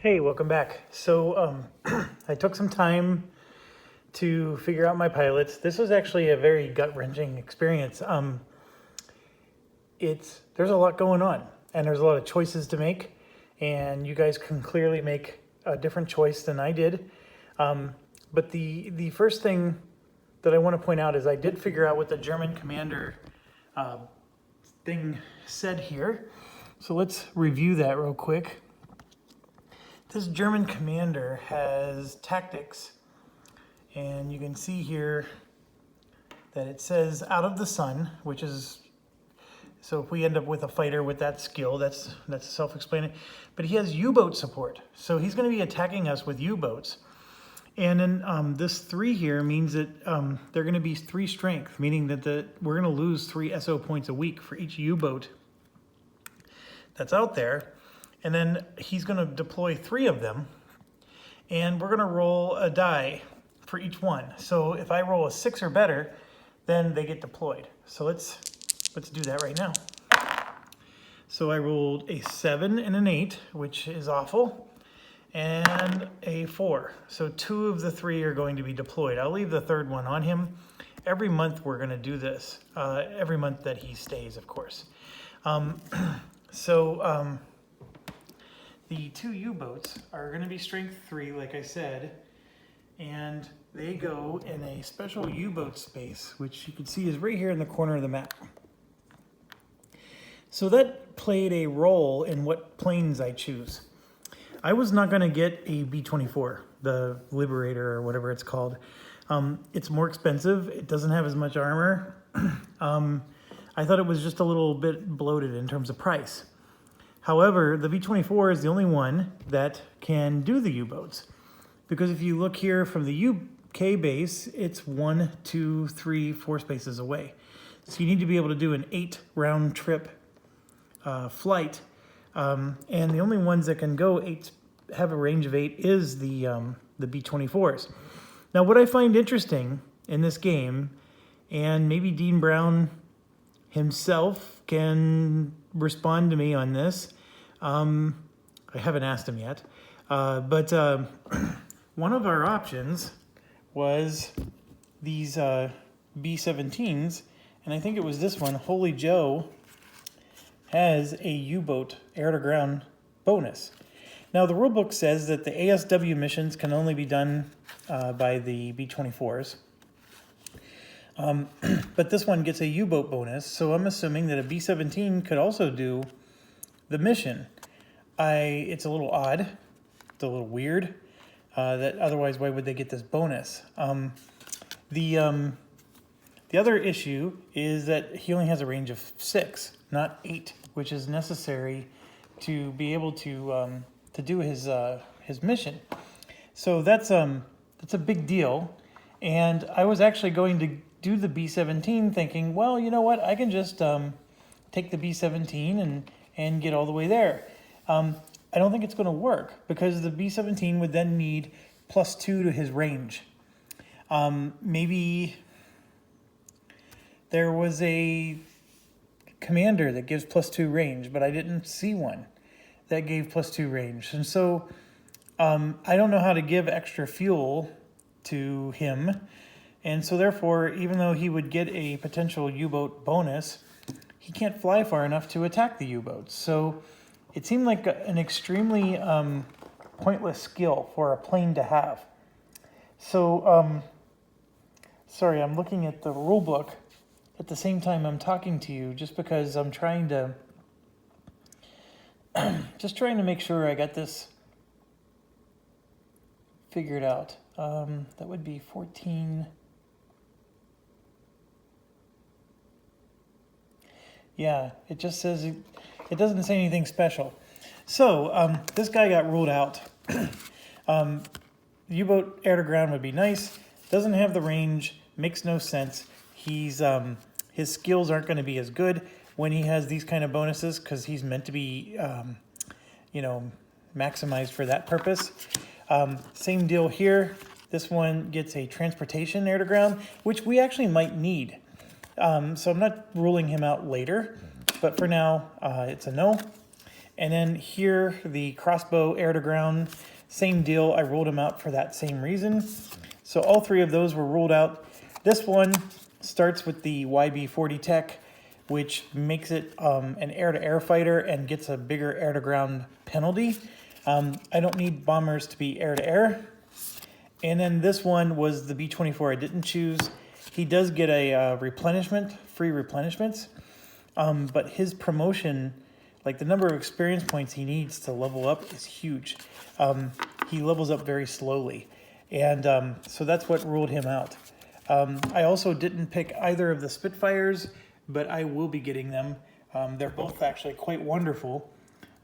Hey, welcome back. So I took some time to figure out my pilots. This was actually a very gut-wrenching experience. There's a lot going on, and there's a lot of choices to make, and you guys can clearly make a different choice than I did. But the first thing that I want to point out is I did figure out what the German commander thing said here. So let's review that real quick. This German commander has tactics, and you can see here that it says out of the sun, which is, so if we end up with a fighter with that skill, that's self-explanatory. But he has U-boat support, so he's going to be attacking us with U-boats. And then this 3 here means that they're going to be 3 strength, meaning that we're going to lose 3 SO points a week for each U-boat that's out there. And then he's going to deploy 3 of them, and we're going to roll a die for each one. So if I roll a 6 or better, then they get deployed. So let's do that right now. So I rolled a 7 and an 8, which is awful, and a 4. So 2 of the 3 are going to be deployed. I'll leave the 3rd one on him. Every month we're going to do this. Every month that he stays, of course. The 2 U-boats are going to be strength 3, like I said, and they go in a special U-boat space, which you can see is right here in the corner of the map. So that played a role in what planes I choose. I was not going to get a B-24, the Liberator or whatever it's called. It's more expensive. It doesn't have as much armor. I thought it was just a little bit bloated in terms of price. However, the B-24 is the only one that can do the U-boats. Because if you look here from the UK base, it's 1, 2, 3, 4 spaces away. So you need to be able to do an 8 round trip flight. And the only ones that can go 8, have a range of 8 is the B-24s. Now what I find interesting in this game, and maybe Dean Brown himself can respond to me on this. I haven't asked him yet, but one of our options was these B-17s, and I think it was this one, Holy Joe, has a U-boat air-to-ground bonus. Now the rulebook says that the ASW missions can only be done by the B-24s. But this one gets a U-boat bonus, so I'm assuming that a B-17 could also do the mission. It's a little odd, it's a little weird, that otherwise why would they get this bonus? The other issue is that he only has a range of 6, not 8, which is necessary to be able to do his mission. So that's a big deal, and I was actually going to do the B-17 thinking, well, you know what, I can just take the B-17 and get all the way there. I don't think it's going to work because the B-17 would then need +2 to his range. Maybe there was a commander that gives +2 range, but I didn't see one that gave +2 range. And so I don't know how to give extra fuel to him. And so therefore, even though he would get a potential U-boat bonus, he can't fly far enough to attack the U-boats. So it seemed like an extremely pointless skill for a plane to have. So, sorry, I'm looking at the rule book at the same time I'm talking to you, just because I'm trying to, make sure I got this figured out. That would be 14... Yeah, it just says, it doesn't say anything special. So, this guy got ruled out. U-boat air-to-ground would be nice. Doesn't have the range, makes no sense. His skills aren't going to be as good when he has these kind of bonuses because he's meant to be, maximized for that purpose. Same deal here. This one gets a transportation air-to-ground, which we actually might need. So I'm not ruling him out later, but for now, it's a no. And then here, the Crossbow Air-to-Ground, same deal. I ruled them out for that same reason. So all three of those were ruled out. This one starts with the YB40 tech, which makes it an air-to-air fighter and gets a bigger air-to-ground penalty. I don't need bombers to be air-to-air. And then this one was the B-24 I didn't choose. He does get a replenishment, free replenishments, but his promotion, like the number of experience points he needs to level up is huge. He levels up very slowly, and so that's what ruled him out. I also didn't pick either of the Spitfires, but I will be getting them. They're both actually quite wonderful.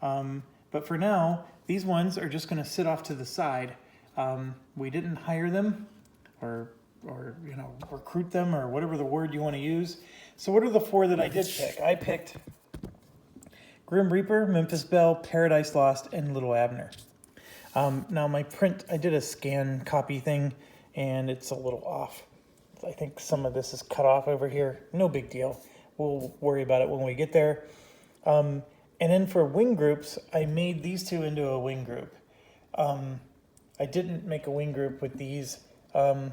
But for now, these ones are just going to sit off to the side. We didn't hire them or you know, recruit them, or whatever the word you want to use. So what are the four that I did pick? I picked Grim Reaper, Memphis Belle, Paradise Lost, and Little Abner. Now my print, I did a scan copy thing, and it's a little off. I think some of this is cut off over here. No big deal. We'll worry about it when we get there. And then for wing groups, I made these two into a wing group. I didn't make a wing group with these. Do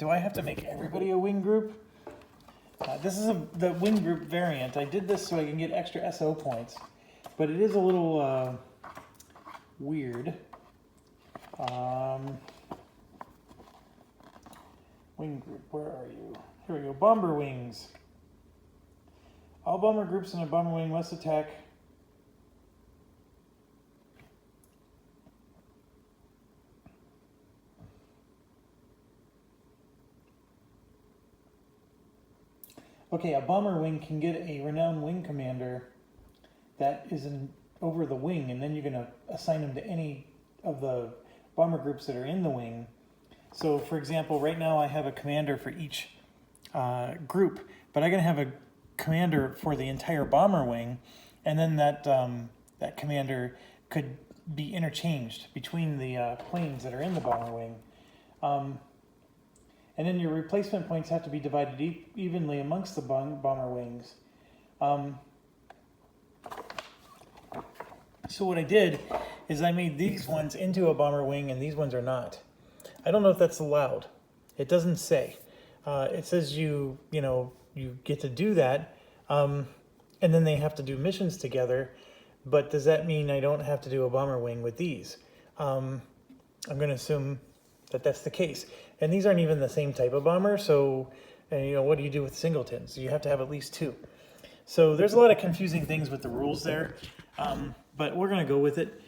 I have to make everybody a wing group? This is the wing group variant. I did this so I can get extra SO points, but it is a little weird. Wing group, where are you? Here we go, bomber wings. All bomber groups in a bomber wing must attack. Okay, a bomber wing can get a renowned wing commander that is over the wing, and then you're going to assign them to any of the bomber groups that are in the wing. So, for example, right now I have a commander for each group, but I'm going to have a commander for the entire bomber wing, and then that commander could be interchanged between the planes that are in the bomber wing. And then your replacement points have to be divided evenly amongst the bomber wings. So what I did is I made these ones into a bomber wing, and these ones are not. I don't know if that's allowed. It doesn't say. It says you get to do that, and then they have to do missions together. But does that mean I don't have to do a bomber wing with these? I'm going to assume that that's the case. And these aren't even the same type of bomber, so what do you do with singletons? You have to have at least two. So there's a lot of confusing things with the rules there, but we're going to go with it.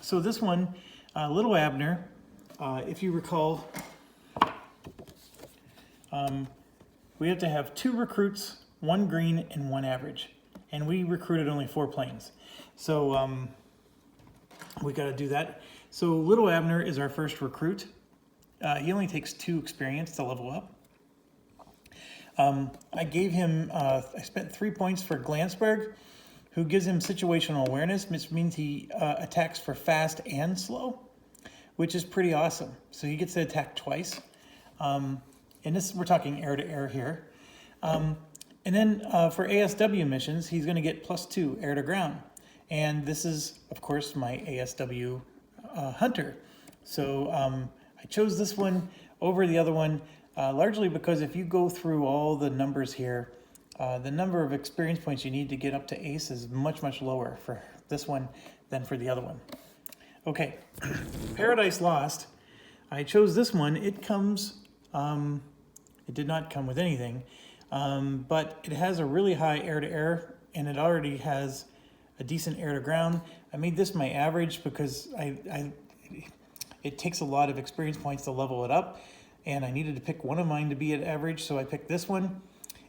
So this one, Little Abner, if you recall, we have to have 2 recruits, 1 green, and 1 average. And we recruited only 4 planes. So we got to do that. So Little Abner is our first recruit. He only takes 2 experience to level up. I gave him, I spent 3 points for Glansberg, who gives him situational awareness, which means he attacks for fast and slow, which is pretty awesome. So he gets to attack twice. And this, we're talking air-to-air here. And then for ASW missions, he's going to get +2 air-to-ground. And this is, of course, my ASW Hunter. So I chose this one over the other one, largely because if you go through all the numbers here, the number of experience points you need to get up to ace is much, much lower for this one than for the other one. Okay, Paradise Lost. I chose this one. It comes, it did not come with anything, but it has a really high air-to-air, and it already has a decent air-to-ground. I made this my average because it takes a lot of experience points to level it up, and I needed to pick one of mine to be at average, so I picked this one.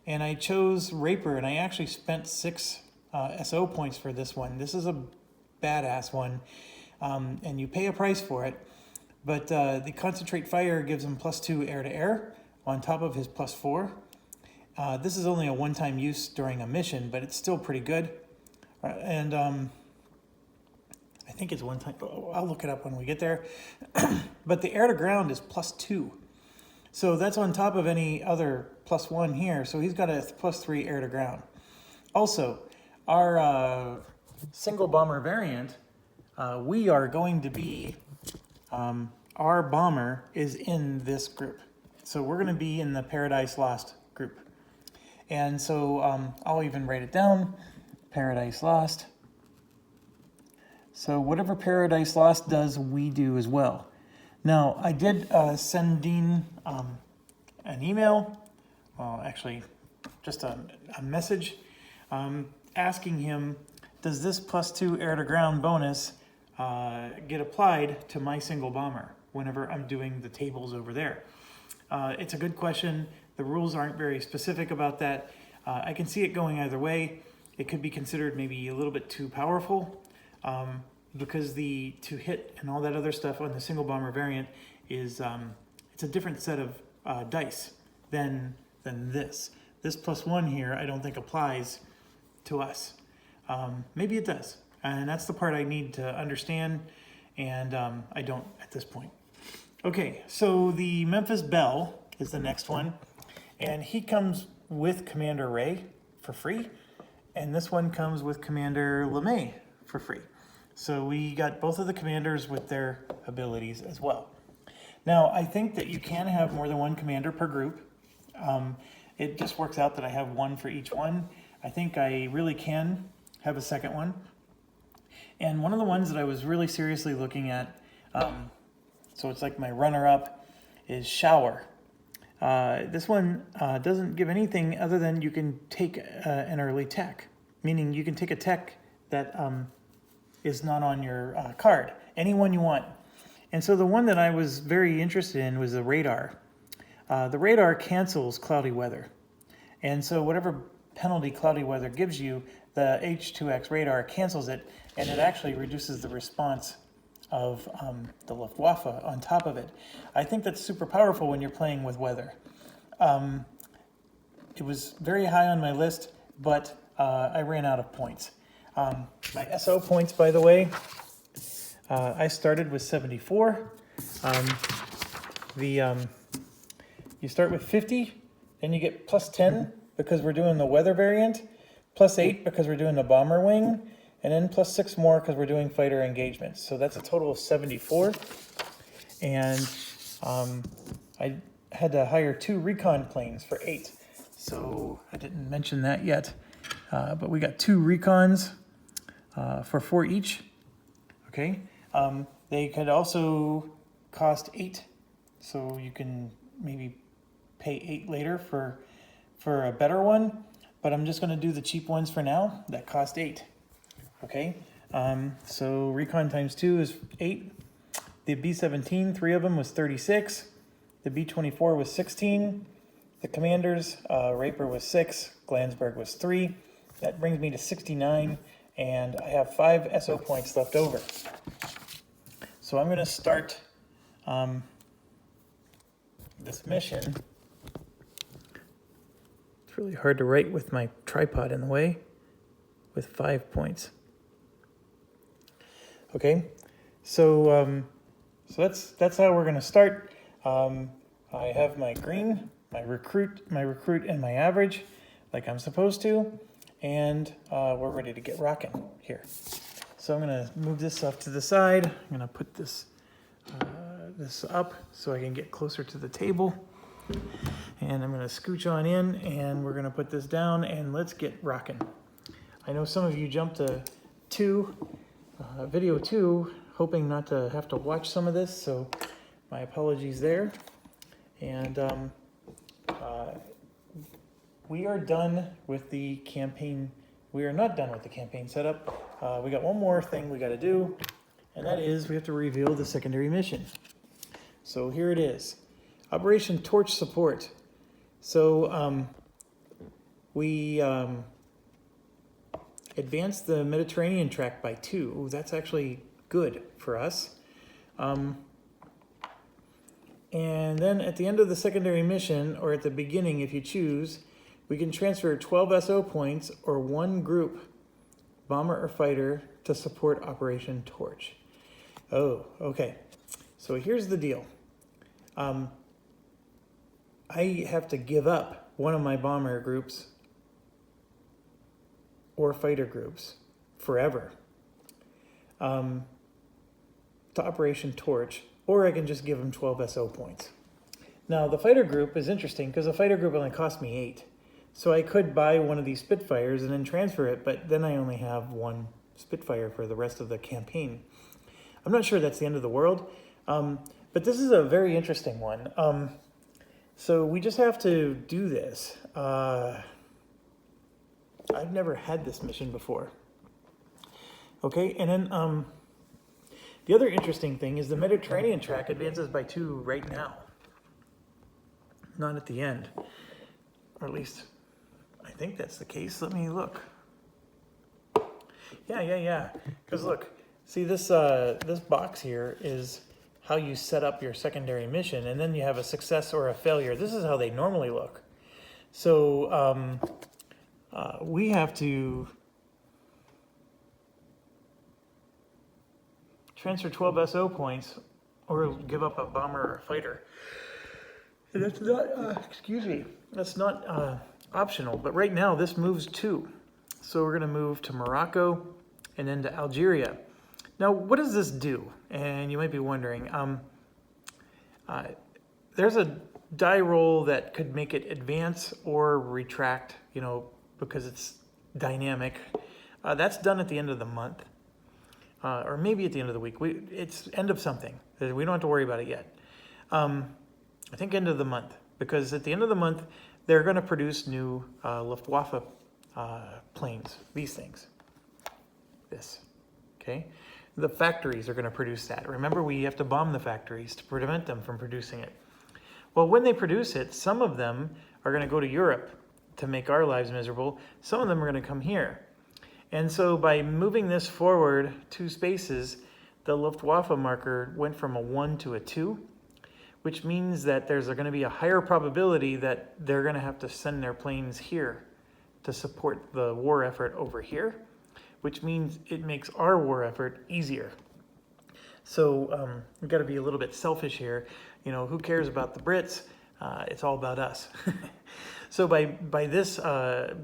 And I chose Raper, and I actually spent 6 SO points for this one. This is a badass one, and you pay a price for it. But the Concentrate Fire gives him +2 air-to-air on top of his +4. This is only a one-time use during a mission, but it's still pretty good. And I think it's one time. I'll look it up when we get there. But the air-to-ground is +2. So that's on top of any other +1 here. So he's got a +3 air-to-ground. Also, our single bomber variant, we are going to be, our bomber is in this group. So we're going to be in the Paradise Lost group. And so I'll even write it down, Paradise Lost. So whatever Paradise Lost does, we do as well. Now, I did send Dean an email, well, actually just a message, asking him, does this +2 air-to-ground bonus get applied to my single bomber whenever I'm doing the tables over there? It's a good question. The rules aren't very specific about that. I can see it going either way. It could be considered maybe a little bit too powerful because the to hit and all that other stuff on the single bomber variant is it's a different set of dice than this. This +1 here I don't think applies to us. Maybe it does, and that's the part I need to understand, and I don't at this point. Okay, so the Memphis Belle is the next one, and he comes with Commander Ray for free, and this one comes with Commander LeMay for free. So we got both of the commanders with their abilities as well. Now, I think that you can have more than one commander per group. It just works out that I have one for each one. I think I really can have a second one. And one of the ones that I was really seriously looking at, so it's like my runner-up, is Shower. This one doesn't give anything other than you can take an early tech, meaning you can take a tech that is not on your card, any one you want. And so the one that I was very interested in was the radar. The radar cancels cloudy weather. And so whatever penalty cloudy weather gives you, the H2X radar cancels it, and it actually reduces the response of the Luftwaffe on top of it. I think that's super powerful when you're playing with weather. It was very high on my list, but I ran out of points. My SO points, by the way, I started with 74. You start with 50, then you get +10 because we're doing the weather variant, +8 because we're doing the bomber wing, and then +6 more because we're doing fighter engagements. So that's a total of 74. And I had to hire 2 Recon planes for 8. So I didn't mention that yet. But we got 2 Recons for 4 each. Okay. They could also cost 8. So you can maybe pay 8 later for a better one. But I'm just going to do the cheap ones for now that cost 8. Okay, so Recon times 2 is 8. The B17, 3 of them was 36. The B24 was 16. The Commanders, Raper was 6. Glansberg was 3. That brings me to 69, and I have 5 SO points left over. So I'm going to start this mission. It's really hard to write with my tripod in the way, with 5 points. Okay, so that's how we're going to start. I have my green, my recruit, and my average, like I'm supposed to, and we're ready to get rocking here. So I'm going to move this off to the side. I'm going to put this up so I can get closer to the table, and I'm going to scooch on in, and we're going to put this down, and let's get rocking. I know some of you jumped to video 2, hoping not to have to watch some of this, so my apologies there. And we are done with the campaign. We are not done with the campaign setup. We got one more thing we got to do, and that is we have to reveal the secondary mission. So here it is, Operation Torch Support. So we advanced the Mediterranean track by 2. Ooh, that's actually good for us. And then at the end of the secondary mission, or at the beginning if you choose, we can transfer 12 SO points or 1 group, bomber or fighter, to support Operation Torch. Oh, okay. So here's the deal. I have to give up one of my bomber groups or fighter groups forever to Operation Torch, or I can just give them 12 SO points. Now, the fighter group is interesting because the fighter group only cost me 8. So I could buy one of these Spitfires and then transfer it, but then I only have one Spitfire for the rest of the campaign. I'm not sure that's the end of the world, but this is a very interesting one. So we just have to do this. I've never had this mission before. Okay, and then the other interesting thing is the Mediterranean track advances by 2 right now. Not at the end, or at least I think that's the case. Let me look. Yeah. Because look, see this this box here is how you set up your secondary mission, and then you have a success or a failure. This is how they normally look. So we have to transfer 12 SO points or give up a bomber or a fighter. And that's not, excuse me, that's not optional, but right now this moves 2. So we're gonna move to Morocco and then to Algeria. Now, what does this do? And you might be wondering, there's a die roll that could make it advance or retract, you know, because it's dynamic. That's done at the end of the month, or maybe at the end of the week. It's end of something. We don't have to worry about it yet. I think end of the month, because at the end of the month, they're going to produce new Luftwaffe planes, these things. This, okay? The factories are going to produce that. Remember, we have to bomb the factories to prevent them from producing it. Well, when they produce it, some of them are going to go to Europe to make our lives miserable. Some of them are going to come here. And so by moving this forward 2 spaces, the Luftwaffe marker went from a 1 to a 2, which means that there's going to be a higher probability that they're going to have to send their planes here to support the war effort over here, which means it makes our war effort easier. So we've got to be a little bit selfish here. You know, who cares about the Brits? It's all about us. So by this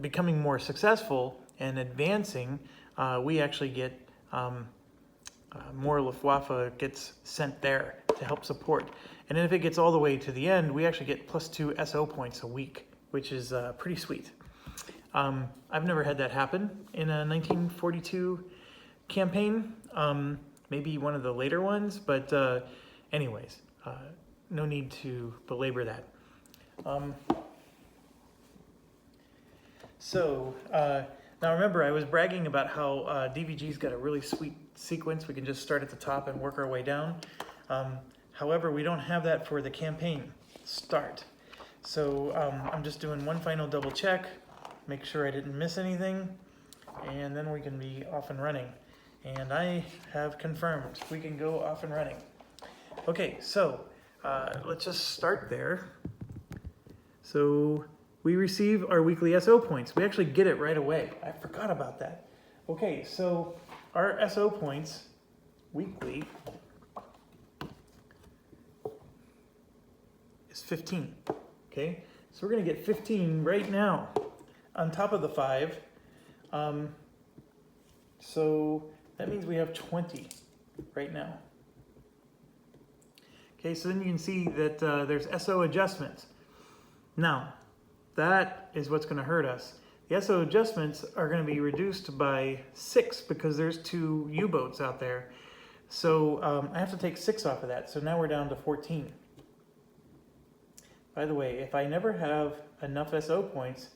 becoming more successful and advancing, we actually get more Luftwaffe gets sent there to help support. And then if it gets all the way to the end, we actually get +2 SO points a week, which is pretty sweet. I've never had that happen in a 1942 campaign, maybe one of the later ones, but anyways, no need to belabor that. Now remember, I was bragging about how DVG's got a really sweet sequence. We can just start at the top and work our way down. However, we don't have that for the campaign start. So I'm just doing one final double check, make sure I didn't miss anything, and then we can be off and running. And I have confirmed we can go off and running. Okay, so let's just start there. So we receive our weekly SO points. We actually get it right away. I forgot about that. Okay, so our SO points weekly is 15. Okay, so we're gonna get 15 right now on top of the 5. So that means we have 20 right now. Okay, so then you can see that there's SO adjustments. Now, that is what's going to hurt us. The SO adjustments are going to be reduced by 6 because there's 2 U-boats out there. So I have to take 6 off of that. So now we're down to 14. By the way, if I never have enough SO points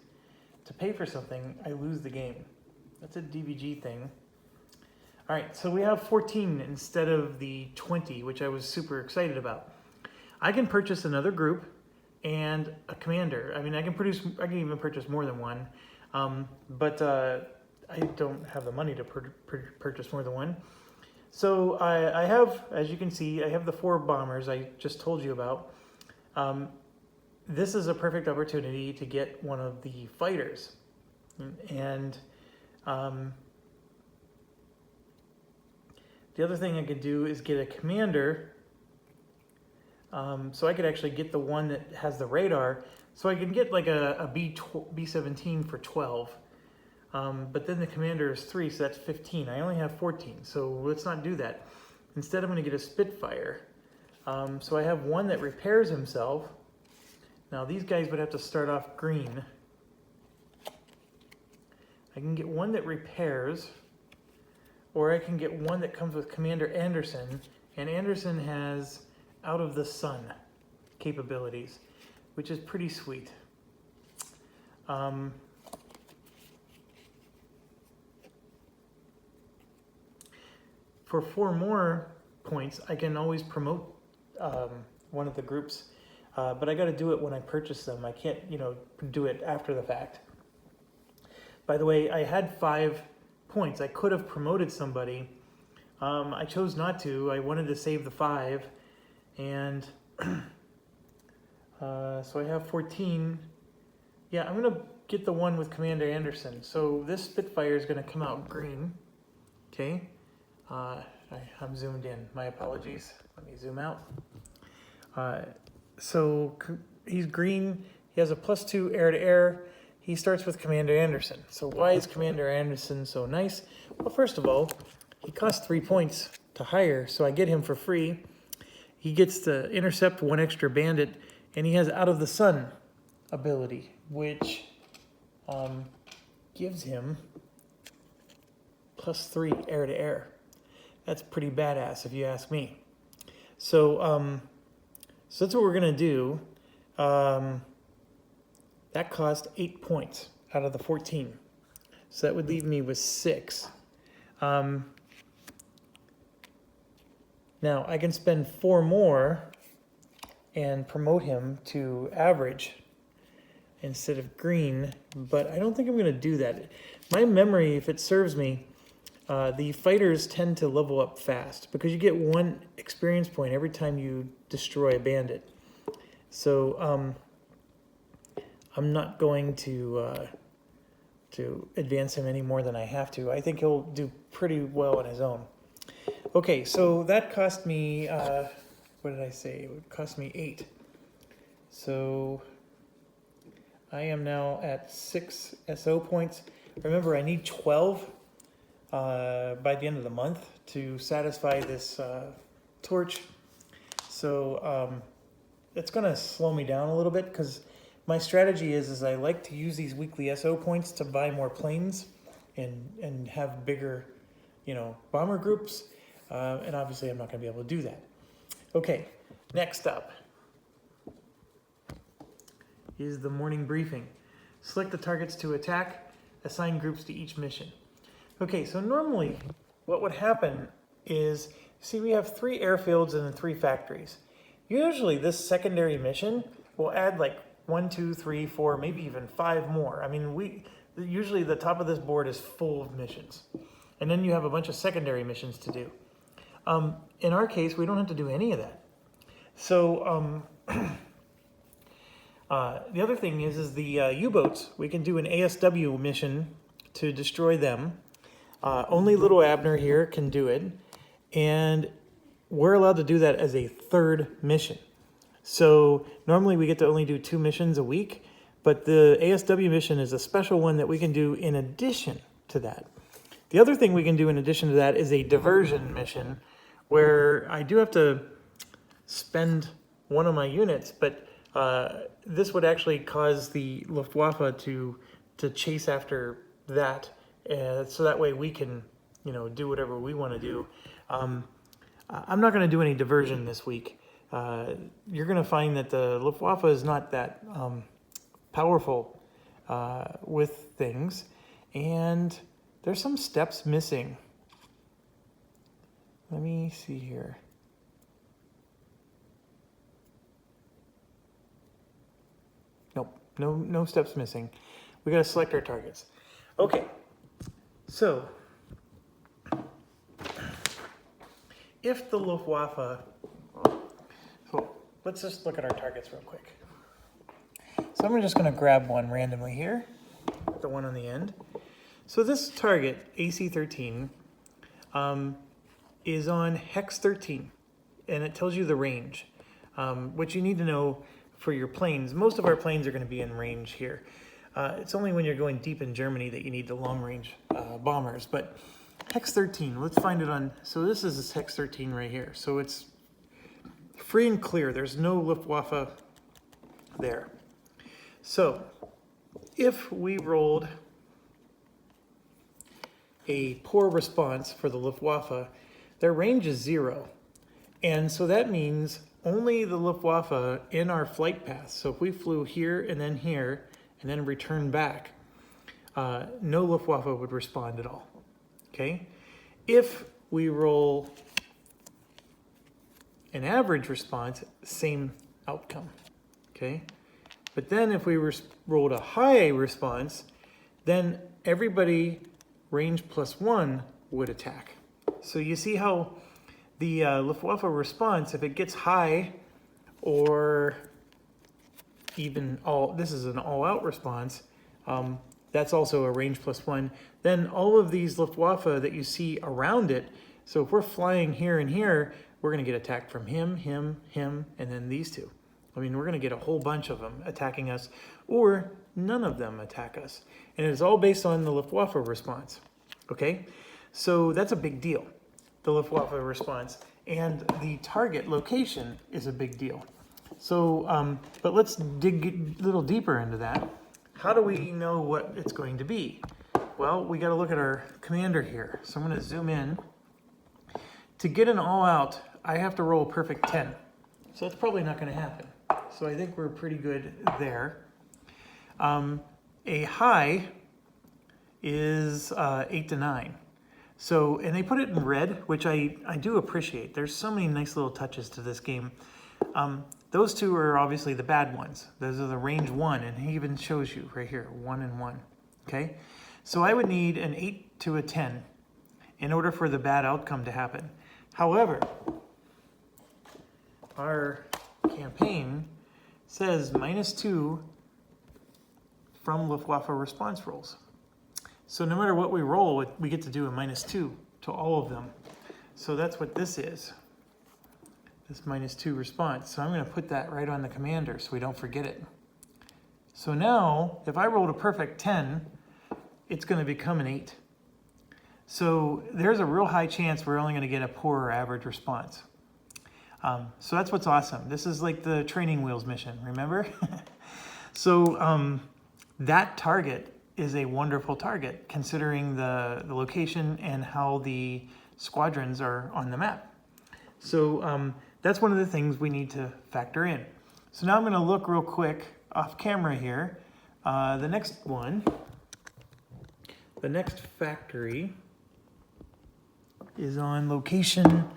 to pay for something, I lose the game. That's a DVG thing. All right, so we have 14 instead of the 20, which I was super excited about. I can purchase another group and a commander. I mean, I can even purchase more than one, but I don't have the money to purchase more than one. So I have, as you can see, I have the 4 bombers I just told you about. This is a perfect opportunity to get one of the fighters. And the other thing I could do is get a commander. So I could actually get the one that has the radar. So I can get like a B17 for 12. but then the commander is 3, so that's 15. I only have 14, so let's not do that. Instead, I'm going to get a Spitfire. So I have one that repairs himself. Now these guys would have to start off green. I can get one that repairs, or I can get one that comes with Commander Anderson, and Anderson has Out of the Sun capabilities, which is pretty sweet. For 4 more points, I can always promote one of the groups, but I got to do it when I purchase them. I can't, do it after the fact. By the way, I had 5 points. I could have promoted somebody. I chose not to. I wanted to save the 5, and so I have 14. Yeah, I'm gonna get the one with Commander Anderson. So this Spitfire is gonna come out green. Okay. I'm zoomed in. My apologies. Let me zoom out. So he's green. He has a +2 air-to-air. He starts with Commander Anderson. So why is Commander Anderson so nice? Well, first of all, he costs 3 points to hire, so I get him for free. He gets to intercept 1 extra bandit, and he has Out of the Sun ability, which gives him +3 air-to-air. That's pretty badass, if you ask me. So, so that's what we're gonna do. That cost 8 points out of the 14. So that would leave me with 6. Now I can spend 4 more and promote him to average instead of green, but I don't think I'm gonna do that. My memory, if it serves me, the fighters tend to level up fast because you get 1 experience point every time you destroy a bandit. So I'm not going to advance him any more than I have to. I think he'll do pretty well on his own. Okay, so that cost me, what did I say? It would cost me 8. So I am now at 6 SO points. Remember, I need 12 by the end of the month to satisfy this torch. So it's going to slow me down a little bit because my strategy is I like to use these weekly SO points to buy more planes and have bigger, bomber groups. And obviously I'm not going to be able to do that. Okay, next up is the morning briefing. Select the targets to attack, assign groups to each mission. Okay, so normally what would happen is, see, we have 3 airfields and then 3 factories. Usually this secondary mission will add like 1, 2, 3, 4, maybe even 5 more. I mean, usually the top of this board is full of missions. And then you have a bunch of secondary missions to do. In our case, we don't have to do any of that. So the other thing is the U-boats, we can do an ASW mission to destroy them. Only Little Abner here can do it. And we're allowed to do that as a 3rd mission. So normally we get to only do 2 missions a week, but the ASW mission is a special one that we can do in addition to that. The other thing we can do in addition to that is a diversion mission, where I do have to spend one of my units, but this would actually cause the Luftwaffe to chase after that, so that way we can, do whatever we want to do. I'm not going to do any diversion this week. You're going to find that the Luftwaffe is not that powerful with things, and there's some steps missing. Let me see here. Nope, no steps missing. We got to select our targets. Okay, so if the Luftwaffe, so let's just look at our targets real quick. So I'm just going to grab one randomly here, the one on the end. So this target, AC-13, is on Hex 13, and it tells you the range. What you need to know for your planes, most of our planes are going to be in range here. It's only when you're going deep in Germany that you need the long-range bombers. But Hex 13, let's find it on, so this is this Hex 13 right here. So it's free and clear. There's no Luftwaffe there. So if we rolled a poor response for the Luftwaffe, their range is 0. And so that means only the Luftwaffe in our flight path. So if we flew here and then returned back, no Luftwaffe would respond at all. Okay? If we roll an average response, same outcome. Okay? But then if we rolled a high response, then everybody range +1 would attack. So you see how the Luftwaffe response, if it gets high, or even this is an all-out response, that's also a range +1, then all of these Luftwaffe that you see around it, so if we're flying here and here, we're gonna get attacked from him, and then these two. I mean, we're gonna get a whole bunch of them attacking us, or none of them attack us. And it's all based on the Luftwaffe response, okay? So that's a big deal, the Luftwaffe response. And the target location is a big deal. So, but let's dig a little deeper into that. How do we know what it's going to be? Well, we gotta look at our commander here. So I'm gonna zoom in. To get an all-out, I have to roll a perfect 10. So that's probably not gonna happen. So I think we're pretty good there. A high is 8 to 9. So, and they put it in red, which I do appreciate. There's so many nice little touches to this game. Those two are obviously the bad ones. Those are the range 1, and he even shows you right here, 1 and 1, okay? So I would need an 8 to a 10 in order for the bad outcome to happen. However, our campaign says -2 from Luftwaffe response rolls. So no matter what we roll, we get to do a -2 to all of them. So that's what this is, this -2 response. So I'm gonna put that right on the commander so we don't forget it. So now, if I rolled a perfect 10, it's gonna become an 8. So there's a real high chance we're only gonna get a poor or average response. So that's what's awesome. This is like the training wheels mission, remember? So that target is a wonderful target considering the location and how the squadrons are on the map. So that's one of the things we need to factor in. So now I'm gonna look real quick off camera here. The next one, the next factory is on location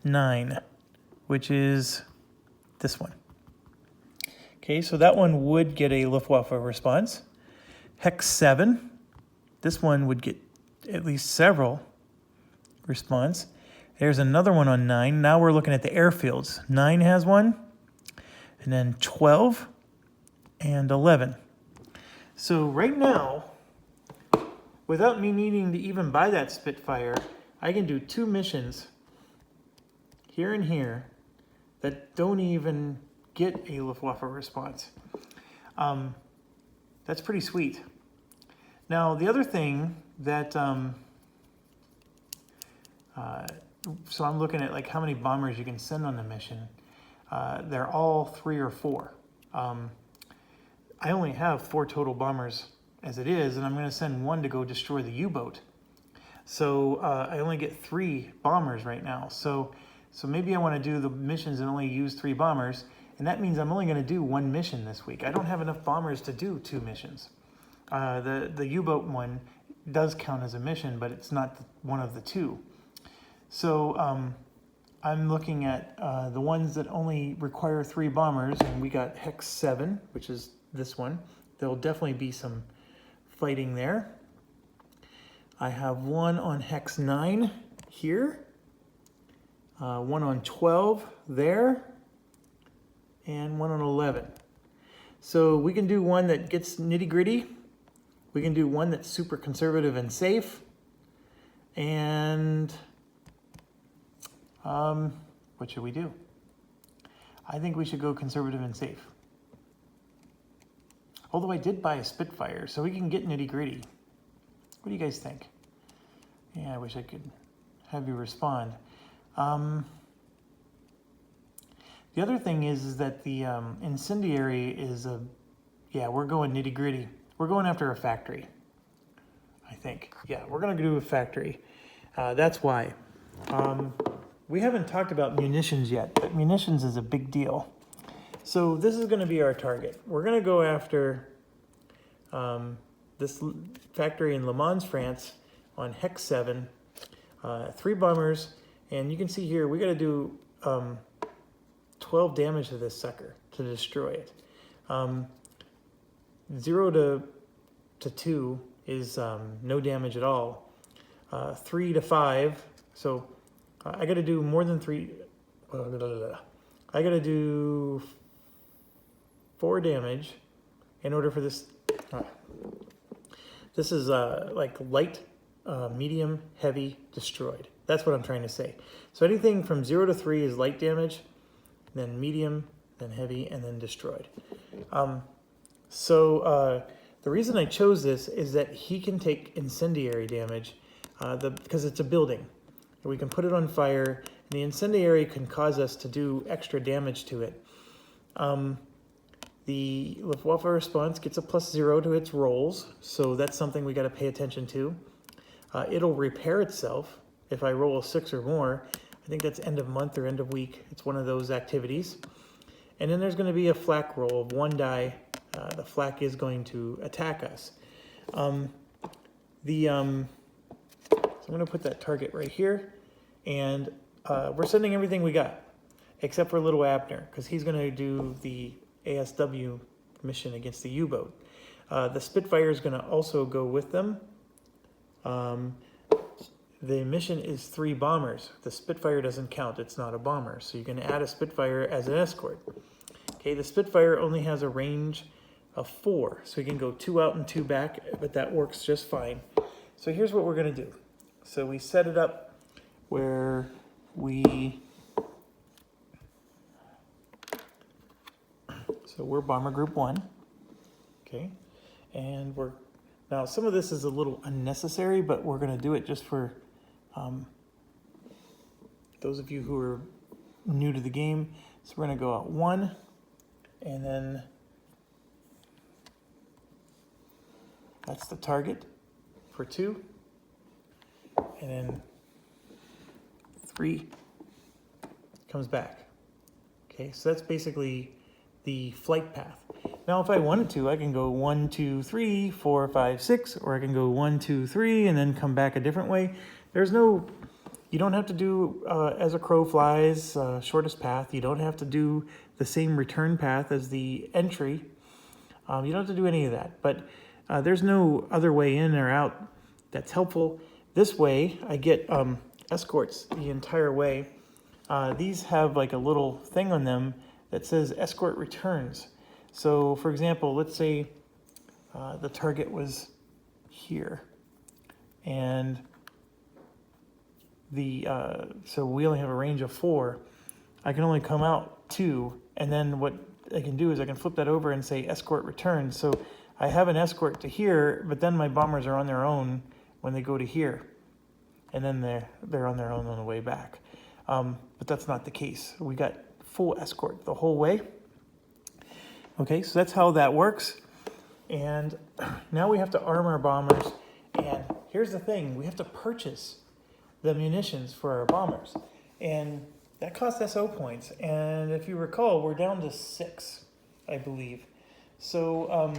9, which is this one. Okay, so that one would get a Luftwaffe response. Hex 7, this one would get at least several response. There's another one on 9. Now we're looking at the airfields. 9 has one, and then 12 and 11. So right now, without me needing to even buy that Spitfire, I can do 2 missions here and here that don't even get a Luftwaffe response. That's pretty sweet. Now, the other thing that, so I'm looking at like how many bombers you can send on the mission. They're all 3 or 4. I only have 4 total bombers as it is, and I'm gonna send 1 to go destroy the U-boat. So I only get 3 bombers right now. So maybe I wanna do the missions and only use 3 bombers, and that means I'm only gonna do 1 mission this week. I don't have enough bombers to do 2 missions. The U-boat one does count as a mission, but it's not one of the 2. So I'm looking at the ones that only require 3 bombers, and we got Hex 7, which is this one. There'll definitely be some fighting there. I have one on Hex 9 here, one on 12 there, and one on 11. So we can do one that gets nitty-gritty. We can do one that's super conservative and safe. And what should we do? I think we should go conservative and safe. Although I did buy a Spitfire, so we can get nitty gritty. What do you guys think? Yeah, I wish I could have you respond. The other thing is that the incendiary is yeah, we're going nitty gritty. We're going after a factory, I think. Yeah, we're gonna do a factory. That's why. We haven't talked about munitions yet, but munitions is a big deal. So this is gonna be our target. We're gonna go after this factory in Le Mans, France on Hex 7, 3 bombers, and you can see here, we gotta do 12 damage to this sucker to destroy it. 0 to 2 is no damage at all. 3 to 5, so I got to do more than 3. I got to do 4 damage in order for this. This is like light, medium, heavy, destroyed. That's what I'm trying to say. So anything from 0 to 3 is light damage, then medium, then heavy, and then destroyed. The reason I chose this is that he can take incendiary damage because it's a building. We can put it on fire, and the incendiary can cause us to do extra damage to it. The Luftwaffe response gets a +0 to its rolls, so that's something we got to pay attention to. It'll repair itself if I roll a 6 or more. I think that's end of month or end of week. It's one of those activities. And then there's going to be a flak roll of 1 die. The flak is going to attack us. So I'm going to put that target right here, and we're sending everything we got, except for little Abner, because he's going to do the ASW mission against the U-boat. The Spitfire is going to also go with them. The mission is 3 bombers. The Spitfire doesn't count, it's not a bomber, so you can add a Spitfire as an escort. Okay, the Spitfire only has a range of 4, so you can go 2 out and 2 back, but that works just fine. So here's what we're going to do. So we set it up where we're Bomber Group 1, okay, and now some of this is a little unnecessary, but we're going to do it just for those of you who are new to the game. So we're going to go out 1, and then that's the target for 2, and then 3 comes back. Okay, so that's basically the flight path. Now, if I wanted to, I can go 1, 2, 3, 4, 5, 6, or I can go 1, 2, 3, and then come back a different way. You don't have to do as a crow flies, shortest path. You don't have to do the same return path as the entry. You don't have to do any of that, but there's no other way in or out that's helpful. This way, I get escorts the entire way. These have like a little thing on them that says Escort Returns. So, for example, let's say the target was here, and so we only have a range of 4. I can only come out 2, and then what I can do is I can flip that over and say Escort Returns. So I have an escort to here, but then my bombers are on their own when they go to here, and then they're on their own on the way back. But that's not the case. We got full escort the whole way. Okay, so that's how that works. And now we have to arm our bombers. And here's the thing, we have to purchase the munitions for our bombers. And that costs SO points. And if you recall, we're down to 6, I believe. So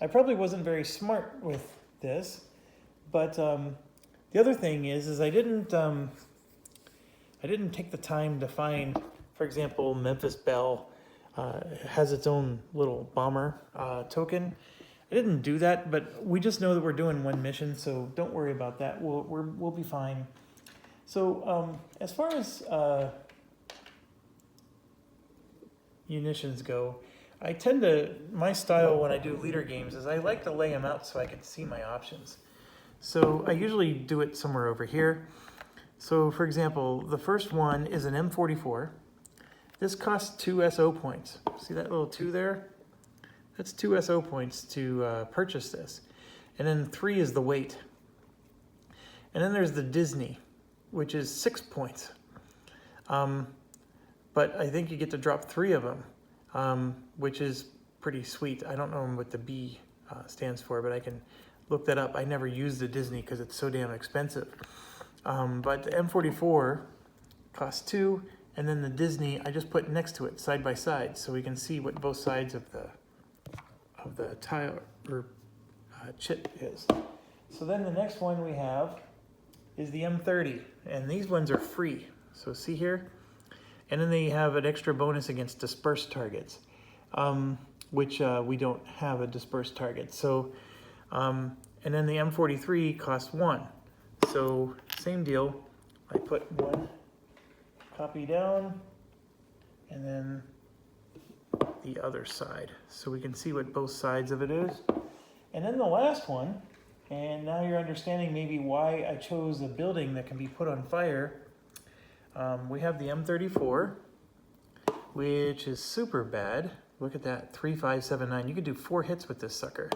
I probably wasn't very smart with this. But the other thing is I didn't take the time to find, for example, Memphis Belle has its own little bomber token. I didn't do that, but we just know that we're doing 1 mission, so don't worry about that. We'll be fine. So as far as munitions go, my style when I do leader games is I like to lay them out so I can see my options. So I usually do it somewhere over here. So for example, the first one is an M44. This costs 2 SO points. See that little 2 there? That's 2 SO points to purchase this. And then 3 is the weight. And then there's the Disney, which is 6 points. But I think you get to drop 3 of them, which is pretty sweet. I don't know what the B stands for, but I can look that up. I never use the Disney because it's so damn expensive. But the M44 costs 2, and then the Disney I just put next to it, side by side, so we can see what both sides of the tile or chit is. So then the next one we have is the M30, and these ones are free. So see here, and then they have an extra bonus against dispersed targets, which we don't have a dispersed target. So, and then the M43 costs 1. So same deal. I put 1 copy down, and then the other side, so we can see what both sides of it is. And then the last one, and now you're understanding maybe why I chose a building that can be put on fire. We have the M34, which is super bad. Look at that, 3579. You could do 4 hits with this sucker,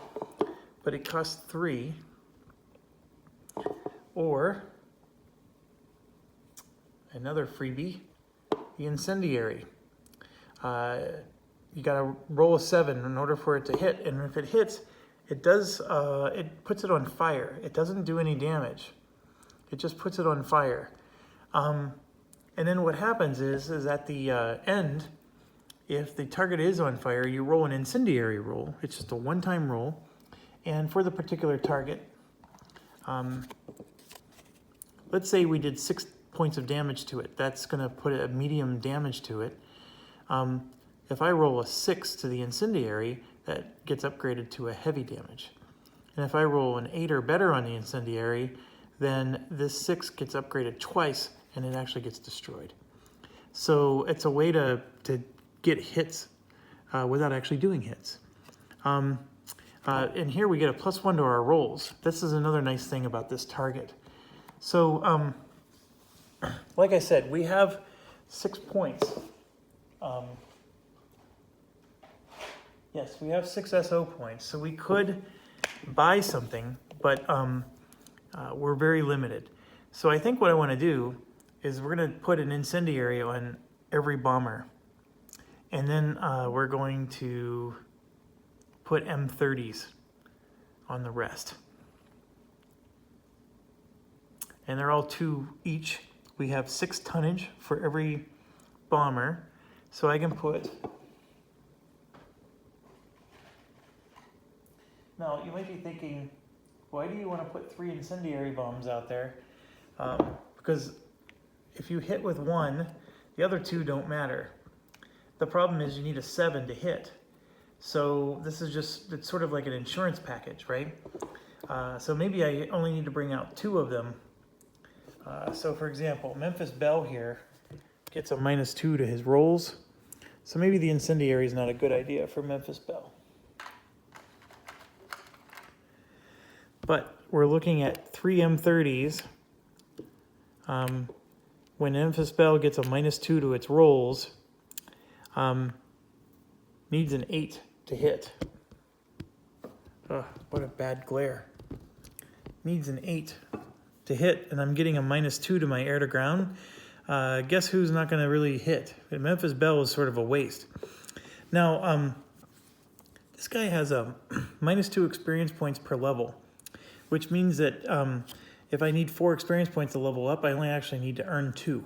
but it costs 3. Or another freebie, the Incendiary. You gotta roll a 7 in order for it to hit, and if it hits, it does, it puts it on fire. It doesn't do any damage. It just puts it on fire. And then what happens is at the end, if the target is on fire, you roll an Incendiary roll. It's just a one-time roll, and for the particular target, let's say we did 6 points of damage to it. That's gonna put a medium damage to it. If I roll a 6 to the Incendiary, that gets upgraded to a heavy damage. And if I roll an 8 or better on the Incendiary, then this 6 gets upgraded twice and it actually gets destroyed. So it's a way to get hits without actually doing hits. And here we get a +1 to our rolls. This is another nice thing about this target. So, like I said, we have 6 points. Yes, we have 6 SO points, so we could buy something, but we're very limited. So I think what I want to do is we're going to put an Incendiary on every bomber, and then we're going to put M30s on the rest. And they're all 2 each. We have 6 tonnage for every bomber, so I can put... Now, you might be thinking, why do you want to put 3 Incendiary bombs out there? Because if you hit with 1, the other 2 don't matter. The problem is you need a 7 to hit. So this is just, it's sort of like an insurance package, right? So maybe I only need to bring out 2 of them. So for example, Memphis Belle here gets a -2 to his rolls. So maybe the Incendiary is not a good idea for Memphis Belle. But we're looking at 3 M30s. When Memphis Belle gets a -2 to its rolls, needs an 8 to hit. Oh, what a bad glare. Needs an 8 to hit, and I'm getting a -2 to my air-to-ground. Guess who's not going to really hit? Memphis Belle is sort of a waste. Now, this guy has a -2 experience points per level, which means that if I need 4 experience points to level up, I only actually need to earn 2.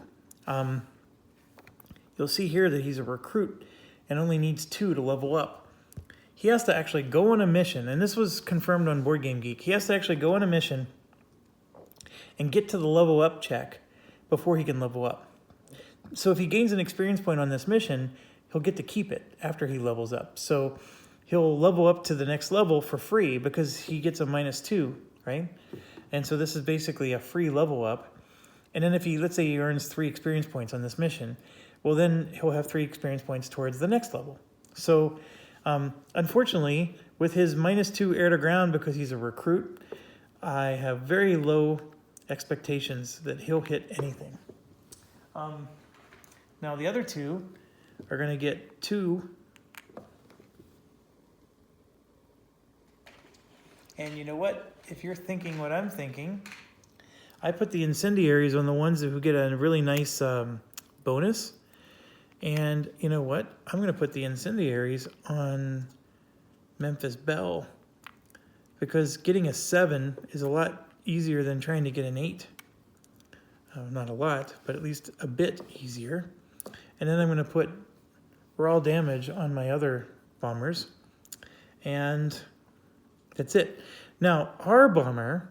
You'll see here that he's a recruit and only needs 2 to level up. He has to actually go on a mission, and this was confirmed on Board Game Geek. He has to actually go on a mission and get to the level up check before he can level up. So if he gains an experience point on this mission, he'll get to keep it after he levels up. So he'll level up to the next level for free because he gets a -2, right? And so this is basically a free level up. And then if he, let's say he earns 3 experience points on this mission, well then he'll have 3 experience points towards the next level. So unfortunately, with his -2 air-to-ground, because he's a recruit, I have very low expectations that he'll hit anything. Now the other 2 are going to get 2 And you know what? If you're thinking what I'm thinking, I put the incendiaries on the ones who get a really nice bonus. And you know what? I'm going to put the incendiaries on Memphis Belle, because getting a 7 is a lot easier than trying to get an 8. Not a lot, but at least a bit easier. And then I'm going to put raw damage on my other bombers. And that's it. Now, our bomber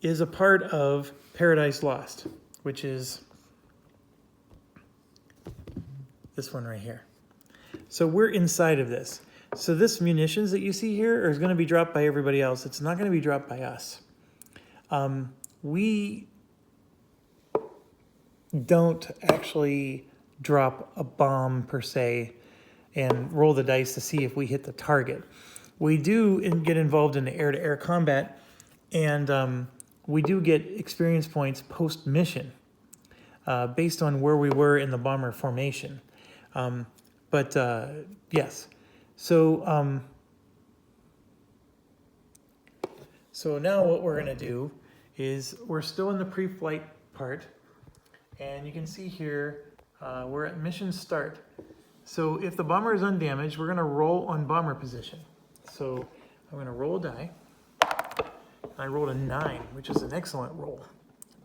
is a part of Paradise Lost, which is this one right here. So we're inside of this. So this munitions that you see here is going to be dropped by everybody else. It's not going to be dropped by us. We don't actually drop a bomb per se and roll the dice to see if we hit the target. We do get involved in the air-to-air combat, and we do get experience points post-mission based on where we were in the bomber formation. Yes. So now what we're going to do is we're still in the pre-flight part, and you can see here we're at mission start. So if the bomber is undamaged, we're going to roll on bomber position. So I'm going to roll a die. I rolled a 9, which is an excellent roll.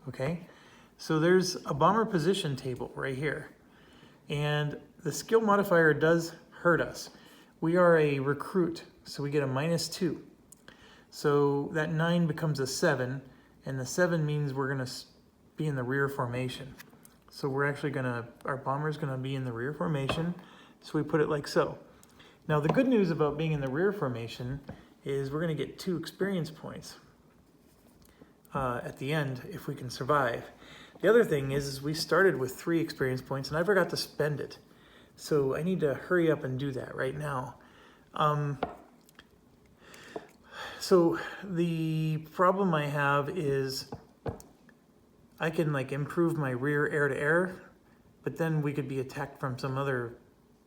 Okay, so there's a bomber position table right here, and the skill modifier does hurt us. We are a recruit, so we get a -2. So that 9 becomes a 7, and the 7 means we're going to be in the rear formation. So we're actually going to, our bomber's going to be in the rear formation, so we put it like so. Now the good news about being in the rear formation is we're going to get 2 experience points at the end if we can survive. The other thing is we started with 3 experience points, and I forgot to spend it. So I need to hurry up and do that right now. So the problem I have is I can like improve my rear air-to-air, but then we could be attacked from some other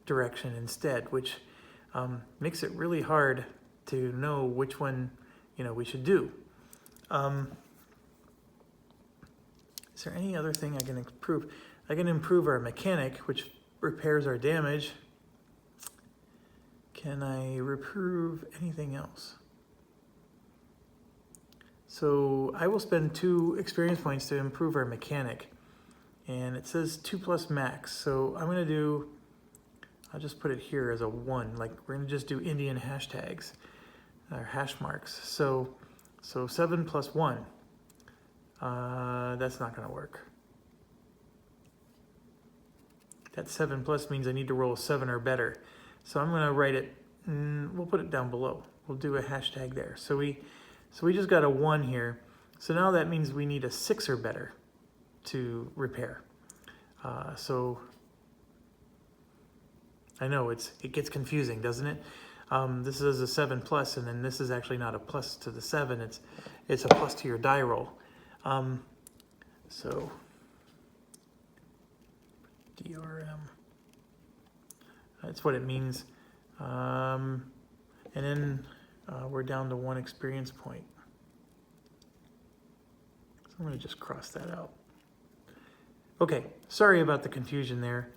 direction instead, which makes it really hard to know which one, you know, we should do. Is there any other thing I can improve? I can improve our mechanic, which repairs our damage. Can I improve anything else? So I will spend 2 experience points to improve our mechanic, and it says 2+ max. So I'm going to do, I'll just put it here as a 1, like we're going to just do Indian hashtags or hash marks. So 7 + 1. That's not going to work. That 7+ means I need to roll a 7 or better. So I'm going to write it, we'll put it down below. We'll do a hashtag there. So we just got a 1 here. So now that means we need a 6 or better to repair. So I know it gets confusing, doesn't it? This is a 7+, and then this is actually not a plus to the 7. It's a plus to your die roll. So DRM. That's what it means. And then we're down to 1 experience point. So I'm going to just cross that out. Okay, sorry about the confusion there.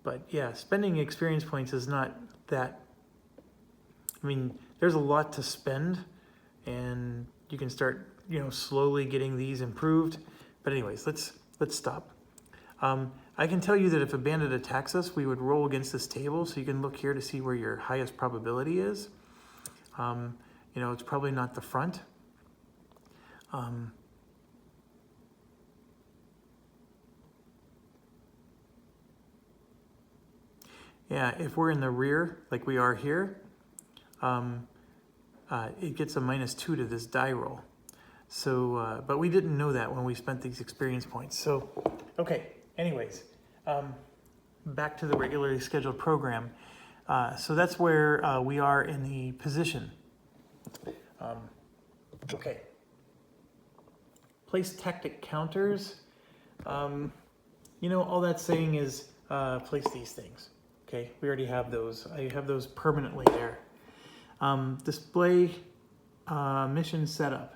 But yeah, spending experience points is not that. I mean, there's a lot to spend, and you can start, you know, slowly getting these improved. But anyways, let's stop. I can tell you that if a bandit attacks us, we would roll against this table, so you can look here to see where your highest probability is. You know, it's probably not the front. Yeah, if we're in the rear, like we are here, it gets a -2 to this die roll. So, but we didn't know that when we spent these experience points. So, okay, anyways, back to the regularly scheduled program. So that's where we are in the position. Okay. Place tactic counters. You know, all that's saying is place these things. Okay, we already have those. I have those permanently there. Display mission setup.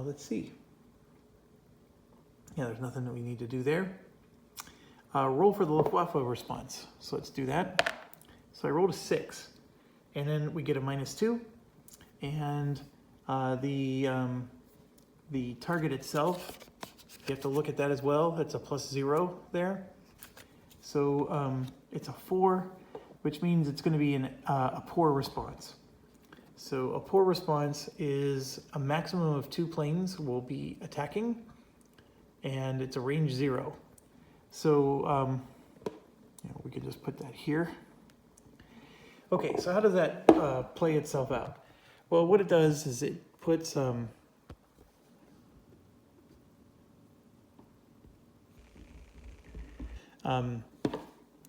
Let's see. Yeah, there's nothing that we need to do there. Roll for the Luftwaffe response. So let's do that. So I rolled a 6, and then we get a -2, and the target itself, you have to look at that as well. It's a +0 there. So it's a 4, which means it's going to be a poor response. So a poor response is a maximum of 2 planes will be attacking, and it's a range 0. So we can just put that here. Okay, so how does that play itself out? Well, what it does is it puts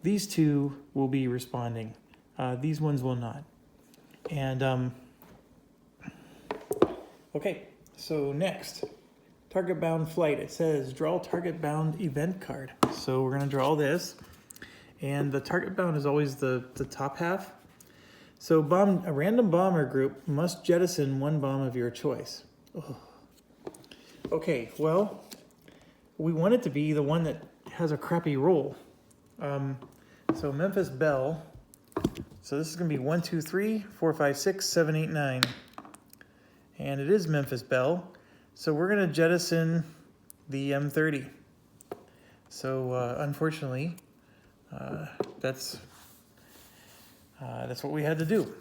these two will be responding. These ones will not. And okay, so next, target bound flight. It says draw target bound event card. So we're gonna draw this, and the target bound is always the top half. So a random bomber group must jettison 1 bomb of your choice. Oh. Okay, well, we want it to be the one that has a crappy roll. So Memphis Belle. So this is gonna be 1, 2, 3, 4, 5, 6, 7, 8, 9. And it is Memphis Belle. So we're gonna jettison the M30. So unfortunately, that's what we had to do.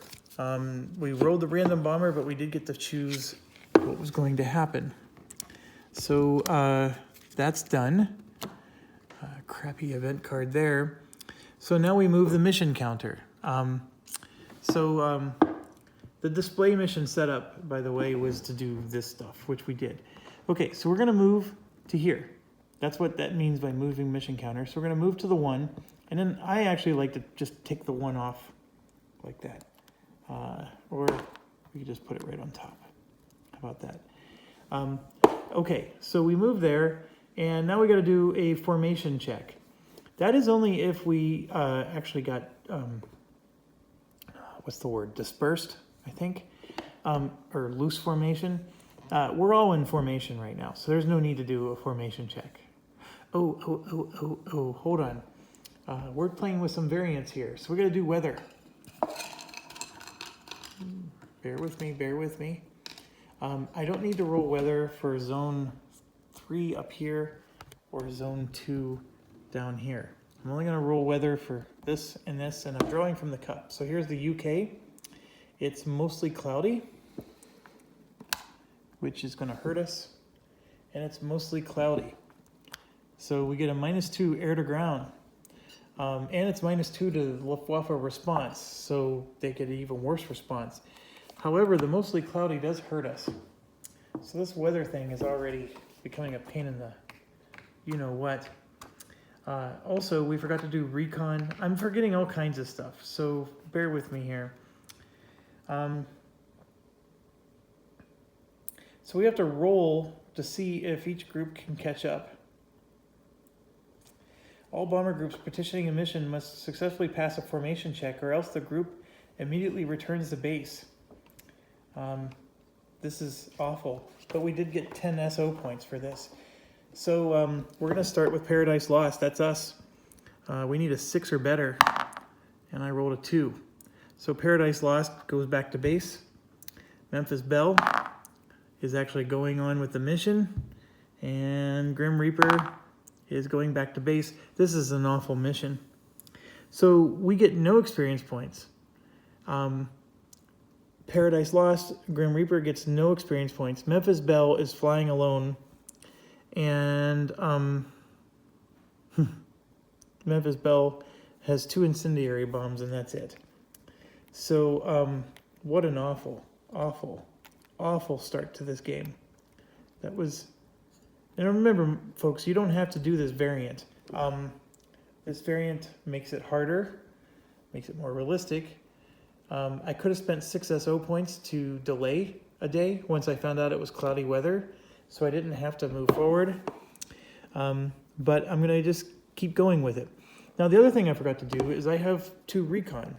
We rolled the random bomber, but we did get to choose what was going to happen. So that's done. Crappy event card there. So now we move the mission counter. The display mission setup, by the way, was to do this stuff, which we did. Okay, so we're gonna move to here. That's what that means by moving mission counter. So we're gonna move to the 1, and then I actually like to just take the 1 off like that. Or we could just put it right on top. How about that? Okay, so we move there, and now we gotta do a formation check. That is only if we actually got, what's the word, dispersed, I think, or loose formation. We're all in formation right now, so there's no need to do a formation check. Oh, hold on. We're playing with some variants here, so we're gonna do weather. Bear with me. I don't need to roll weather for zone 3 up here or zone 2 down here. I'm only gonna roll weather for this, and I'm drawing from the cup. So here's the UK. It's mostly cloudy, which is gonna hurt us, and it's mostly cloudy. So we get a -2 air-to-ground, and it's -2 to the Luftwaffe response, so they get an even worse response. However, the mostly cloudy does hurt us. So this weather thing is already becoming a pain in the you-know-what. Also, we forgot to do recon. I'm forgetting all kinds of stuff, so bear with me here. So we have to roll to see if each group can catch up. All bomber groups petitioning a mission must successfully pass a formation check, or else the group immediately returns to base. This is awful, but we did get 10 SO points for this. So we're gonna start with Paradise Lost. That's us. We need a 6 or better, and I rolled a 2. So Paradise Lost goes back to base. Memphis Belle is actually going on with the mission, and Grim Reaper is going back to base. This is an awful mission. So we get no experience points. Paradise Lost, Grim Reaper gets no experience points. Memphis Belle is flying alone, and Memphis Belle has 2 incendiary bombs, and that's it. So what an awful start to this game. That was, and remember, folks, you don't have to do this variant. This variant makes it harder, makes it more realistic. I could have spent 6 SO points to delay a day once I found out it was cloudy weather, so I didn't have to move forward. But I'm gonna just keep going with it. Now the other thing I forgot to do is I have 2 recon.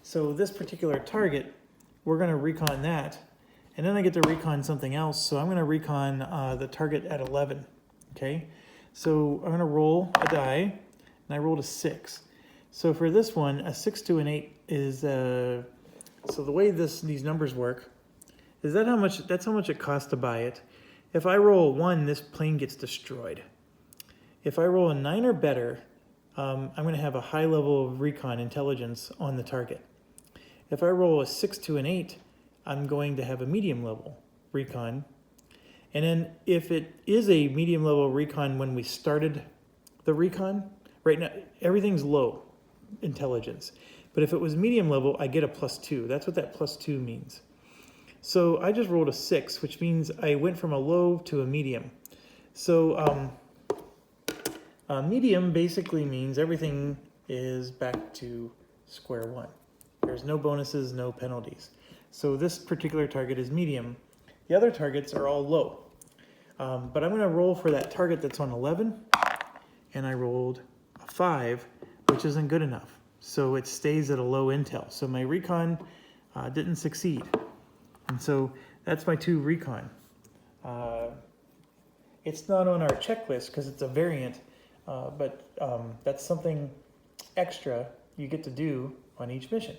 So this particular target, we're going to recon that, and then I get to recon something else. So I'm going to recon the target at 11. Okay, so I'm going to roll a die, and I rolled a 6. So for this one, a 6 to an 8 is so the way these numbers work is that's how much it costs to buy it. If I roll a 1, this plane gets destroyed. If I roll a 9 or better, I'm going to have a high level of recon intelligence on the target. If I roll a 6 to an 8, I'm going to have a medium level recon. And then if it is a medium level recon when we started the recon, right now everything's low intelligence. But if it was medium level, I get a +2. That's what that +2 means. So I just rolled a 6, which means I went from a low to a medium. So medium basically means everything is back to square one. There's no bonuses, no penalties. So this particular target is medium. The other targets are all low. But I'm going to roll for that target that's on 11, and I rolled a 5, which isn't good enough. So it stays at a low intel. So my recon didn't succeed. And so that's my 2 recon. It's not on our checklist because it's a variant, but that's something extra you get to do on each mission.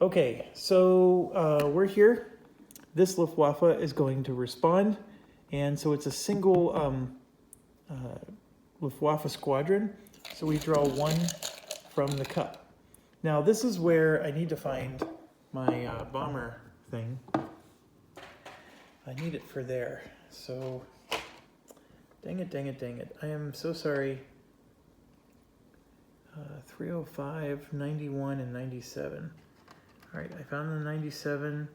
Okay, so we're here. This Luftwaffe is going to respond, and so it's a single Luftwaffe squadron. So we draw 1 from the cup. Now this is where I need to find my bomber thing. I need it for there. So dang it. I am so sorry. 305, 91, and 97. All right, I found the 97.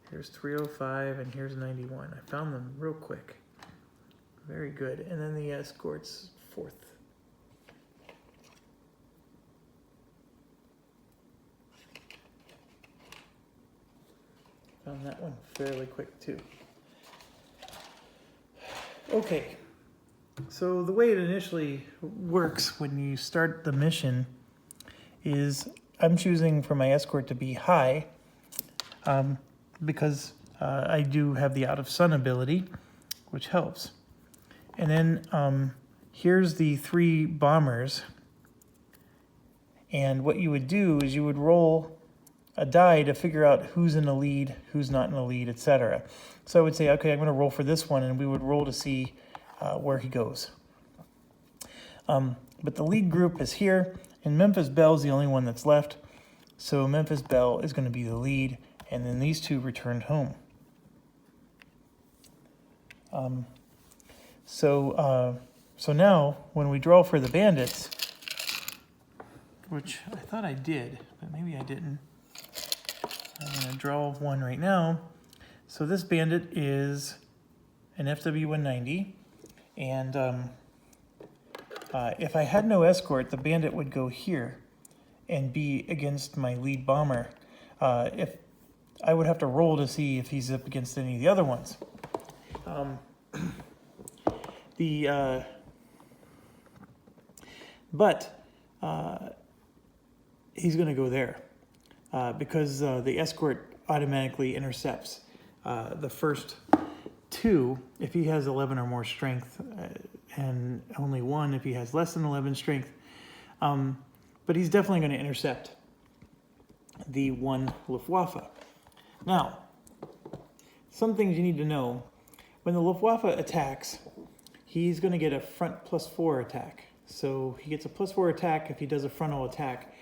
Here's 305, and here's 91. I found them real quick. Very good. And then the escort's 4th. Found that one fairly quick too. Okay, so the way it initially works when you start the mission is I'm choosing for my escort to be high because I do have the out of sun ability, which helps. And then here's the 3 bombers. And what you would do is you would roll a die to figure out who's in the lead, who's not in the lead, etc. So I would say, okay, I'm going to roll for this one, and we would roll to see where he goes. But the lead group is here, and Memphis Belle is the only one that's left. So Memphis Belle is going to be the lead, and then these 2 returned home. So now, when we draw for the bandits, which I thought I did, but maybe I didn't. I'm going to draw 1 right now. So this bandit is an FW-190, and if I had no escort, the bandit would go here and be against my lead bomber. If I would have to roll to see if he's up against any of the other ones. But he's going to go there. Because the escort automatically intercepts the first 2 if he has 11 or more strength, and only 1 if he has less than 11 strength. But he's definitely going to intercept the 1 Luftwaffe. Now, some things you need to know. When the Luftwaffe attacks, he's going to get a front +4 attack. So he gets a +4 attack if he does a frontal attack.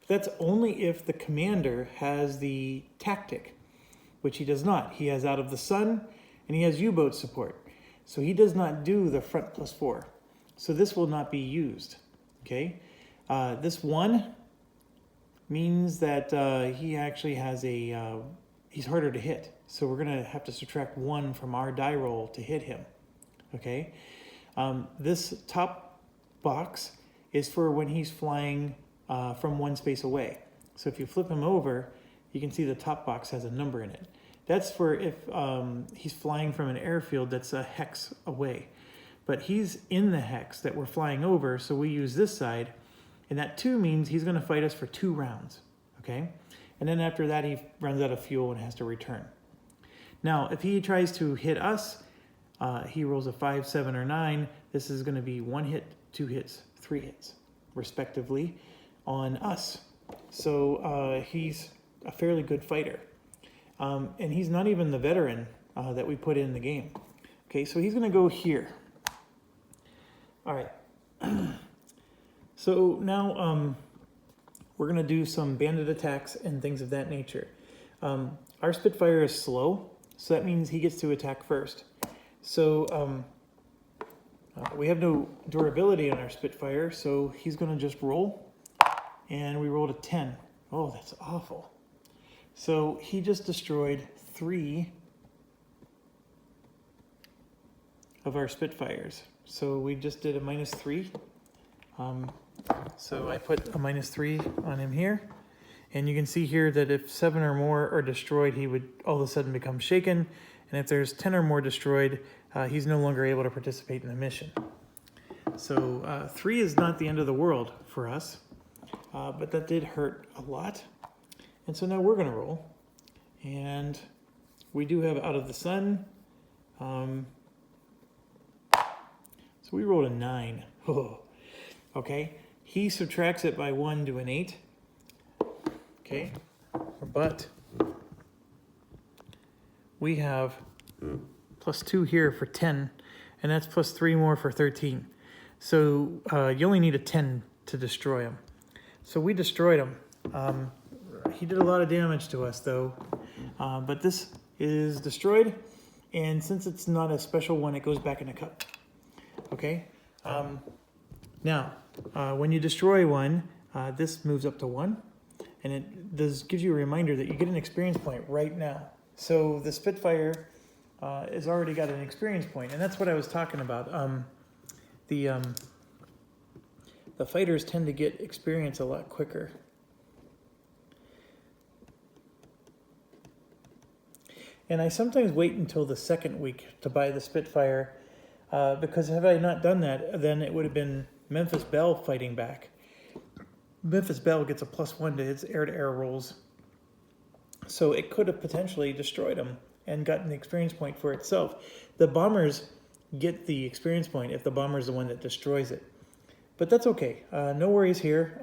That's only if the commander has the tactic, which he does not. He has out of the sun, and he has U-boat support. So he does not do the front +4. So this will not be used, okay? This 1 means that he actually has he's harder to hit. So we're gonna have to subtract 1 from our die roll to hit him, okay? This top box is for when he's flying from 1 space away. So if you flip him over, you can see the top box has a number in it. That's for if he's flying from an airfield that's a hex away. but he's in the hex that we're flying over, so we use this side, and that 2 means he's going to fight us for 2 rounds, okay? And then after that, he runs out of fuel and has to return. Now, if he tries to hit us, he rolls a 5, 7, or 9. This is going to be 1 hit, 2 hits, 3 hits, respectively, on us. So he's a fairly good fighter. And he's not even the veteran that we put in the game. Okay, so he's going to go here. All right. So now we're going to do some bandit attacks and things of that nature. Our Spitfire is slow, so that means he gets to attack first. So we have no durability on our Spitfire, so he's going to just roll. And we rolled a 10. Oh, that's awful. So he just destroyed 3 of our Spitfires. So we just did a -3. So I put a -3 on him here. And you can see here that if 7 or more are destroyed, he would all of a sudden become shaken. And if there's 10 or more destroyed, he's no longer able to participate in the mission. So 3 is not the end of the world for us, but that did hurt a lot. And so now we're going to roll. And we do have Out of the Sun. So we rolled a 9. Oh, okay. He subtracts it by 1 to an 8. Okay. But we have +2 here for 10, and that's +3 more for 13. So you only need a 10 to destroy him. So we destroyed him. He did a lot of damage to us, though. But this is destroyed, and since it's not a special one, it goes back in a cup. Okay? Now, when you destroy one, this moves up to 1, and it gives you a reminder that you get an experience point right now. So the Spitfire has already got an experience point, and that's what I was talking about. The fighters tend to get experience a lot quicker. And I sometimes wait until the 2nd week to buy the Spitfire, because had I not done that, then it would have been Memphis Belle fighting back. Memphis Belle gets a +1 to its air-to-air rolls, so it could have potentially destroyed him and gotten the experience point for itself. The bombers get the experience point if the bomber is the one that destroys it. But that's okay. No worries here.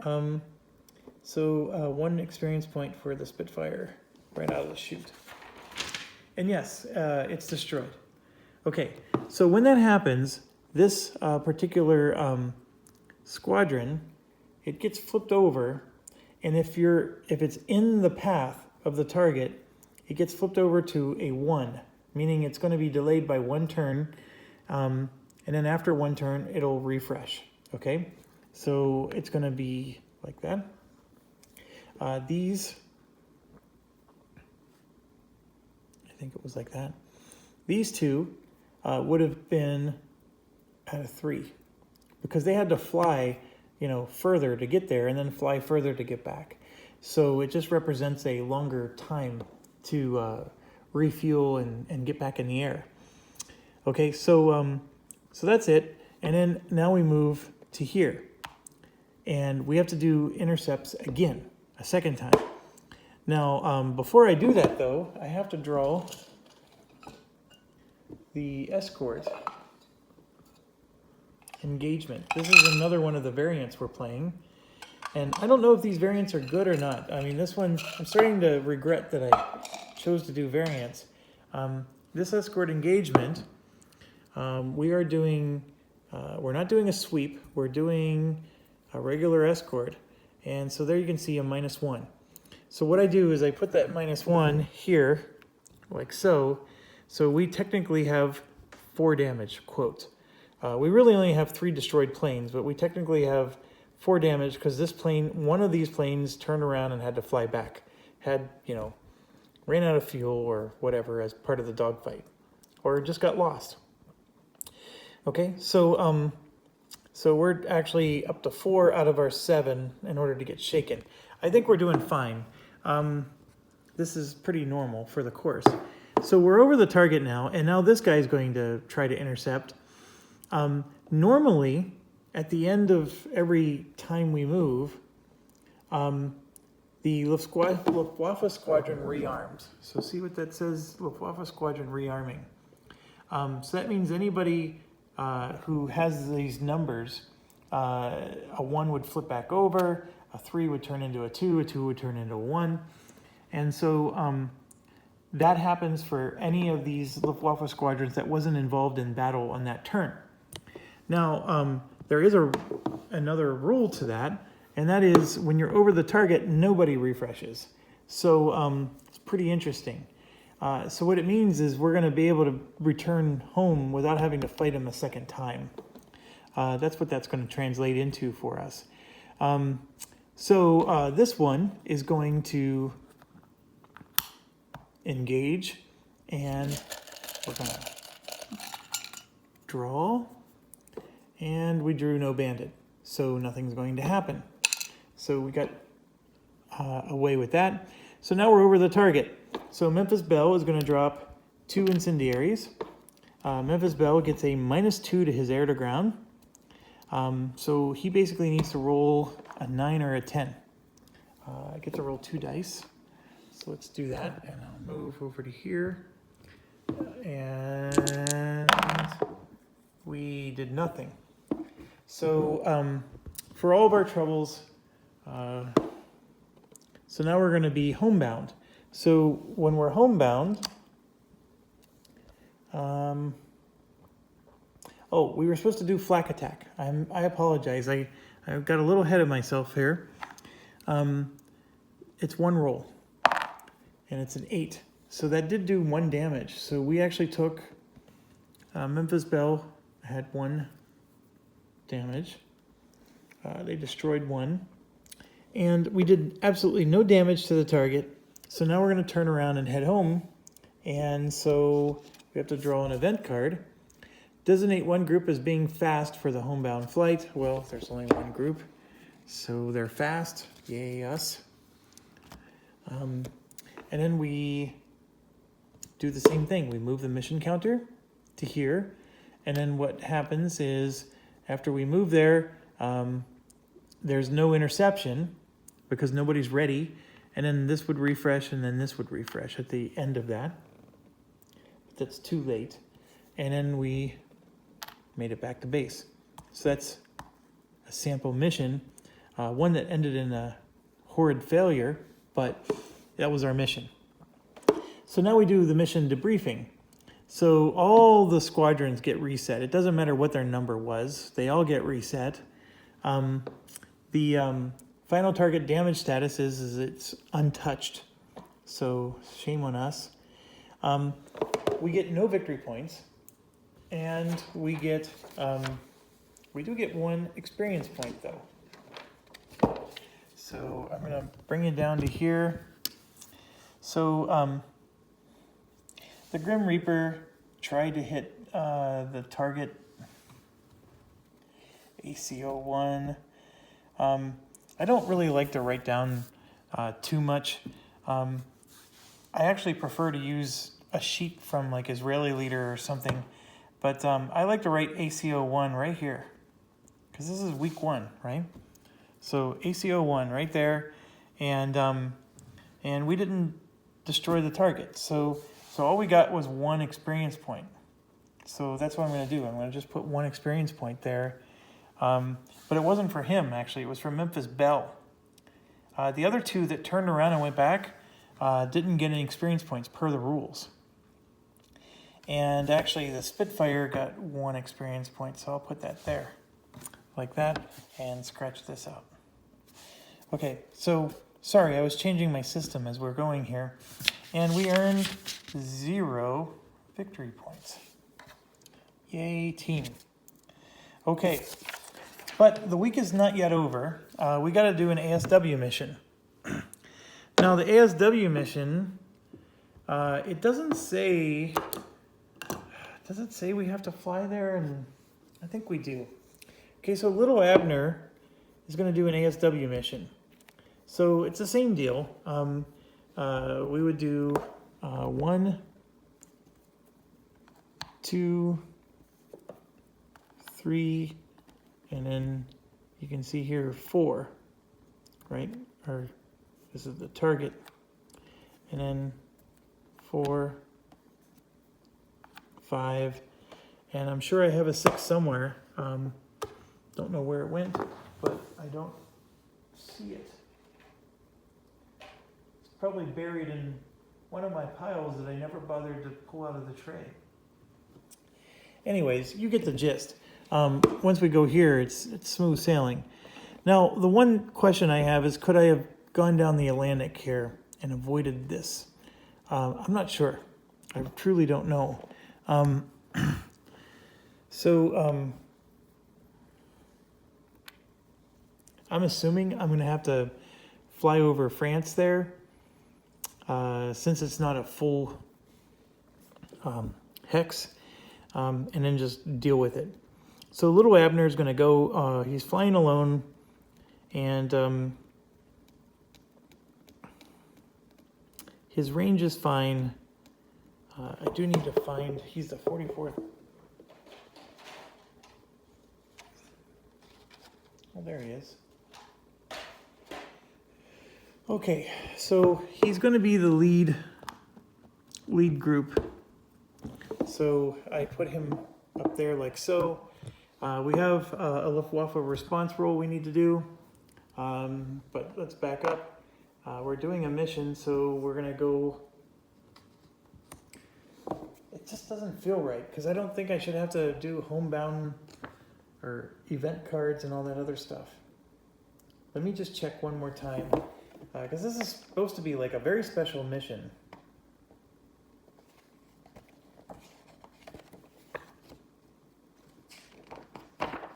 So 1 experience point for the Spitfire right out of the chute. And yes, it's destroyed. Okay, so when that happens, this particular squadron, it gets flipped over, and if it's in the path of the target, it gets flipped over to a 1, meaning it's going to be delayed by 1 turn, and then after 1 turn, it'll refresh. Okay, so it's going to be like that. These, I think it was like that. These 2 would have been at a 3 because they had to fly, further to get there and then fly further to get back. So it just represents a longer time to refuel and get back in the air. Okay, so that's it. And then now we move to here. And we have to do intercepts again, a 2nd time. Now, before I do that, though, I have to draw the Escort Engagement. This is another one of the variants we're playing. And I don't know if these variants are good or not. I mean, this one, I'm starting to regret that I chose to do variants. This Escort Engagement, we're not doing a sweep, we're doing a regular escort. And so there you can see a -1. So what I do is I put that -1 here, like so. So we technically have 4 damage, quote. We really only have 3 destroyed planes, but we technically have 4 damage because this plane, one of these planes turned around and had to fly back. Ran out of fuel or whatever as part of the dogfight. Or just got lost. Okay, so we're actually up to 4 out of our 7 in order to get shaken. I think we're doing fine. This is pretty normal for the course. So we're over the target now, and now this guy is going to try to intercept. Normally, at the end of every time we move, the Luftwaffe Squadron rearms. So see what that says, Luftwaffe Squadron rearming. So that means anybody who has these numbers, a 1 would flip back over, a 3 would turn into a 2 would turn into a 1. And so that happens for any of these Luftwaffe squadrons that wasn't involved in battle on that turn. Now, there is another rule to that, and that is when you're over the target, nobody refreshes. So it's pretty interesting. So what it means is we're going to be able to return home without having to fight them a second time. That's what that's going to translate into for us. So this one is going to engage, and we're going to draw, and we drew no bandit, so nothing's going to happen. So we got away with that. So now we're over the target. So Memphis Belle is going to drop 2 incendiaries. Memphis Belle gets a -2 to his air-to-ground. So he basically needs to roll a 9 or a 10. I get to roll 2 dice. So let's do that, and I'll move over to here. And we did nothing. So for all of our troubles, so now we're going to be homebound. So when we're homebound, oh, we were supposed to do flak attack. I apologize. I got a little ahead of myself here. It's 1 roll, and it's an 8. So that did do 1 damage. So we actually took, Memphis Belle had 1 damage. They destroyed 1. And we did absolutely no damage to the target. So now we're going to turn around and head home. And so we have to draw an event card. Designate 1 group as being fast for the homebound flight. Well, there's only 1 group, so they're fast. Yay, us. And then we do the same thing. We move the mission counter to here. And then what happens is after we move there, there's no interception because nobody's ready. And then this would refresh, and then this would refresh at the end of that. But that's too late. And then we made it back to base. So that's a sample mission, one that ended in a horrid failure, but that was our mission. So now we do the mission debriefing. So all the squadrons get reset. It doesn't matter what their number was. They all get reset. The final target damage status is it's untouched. So shame on us. We get no victory points, and we get we do get 1 experience point though. So I'm gonna bring it down to here. So the Grim Reaper tried to hit the target ACO1. I don't really like to write down too much. I actually prefer to use a sheet from like Israeli Leader or something, but I like to write ACO1 right here because this is week 1, right? So ACO1 right there, and we didn't destroy the target. So all we got was 1 experience point. So that's what I'm going to do. I'm going to just put 1 experience point there. But it wasn't for him, actually. It was for Memphis Belle. The other 2 that turned around and went back didn't get any experience points per the rules. And actually, the Spitfire got 1 experience point, so I'll put that there, like that, and scratch this out. Okay, so, sorry, I was changing my system as we're going here. And we earned 0 victory points. Yay, team. Okay. But the week is not yet over. We got to do an ASW mission. Now, the ASW mission, it doesn't say, does it say we have to fly there? And I think we do. Okay, so Little Abner is going to do an ASW mission. So it's the same deal. We would do 1, 2, 3, and then you can see here 4, right? Or this is the target. And then 4, 5, and I'm sure I have a 6 somewhere. Don't know where it went, but I don't see it. It's probably buried in one of my piles that I never bothered to pull out of the tray. Anyways, you get the gist. Once we go here, it's smooth sailing. Now, the one question I have is, could I have gone down the Atlantic here and avoided this? I'm not sure. I truly don't know. I'm assuming I'm going to have to fly over France there, since it's not a full hex, and then just deal with it. So little Abner is going to go, he's flying alone, and his range is fine. I do need to find, he's the 44th. Oh, there he is. Okay, so he's going to be the lead group. So I put him up there like so. We have a Luftwaffe response roll we need to do, but let's back up. We're doing a mission, so we're going to go. It just doesn't feel right, because I don't think I should have to do homebound or event cards and all that other stuff. Let me just check one more time, because this is supposed to be like a very special mission.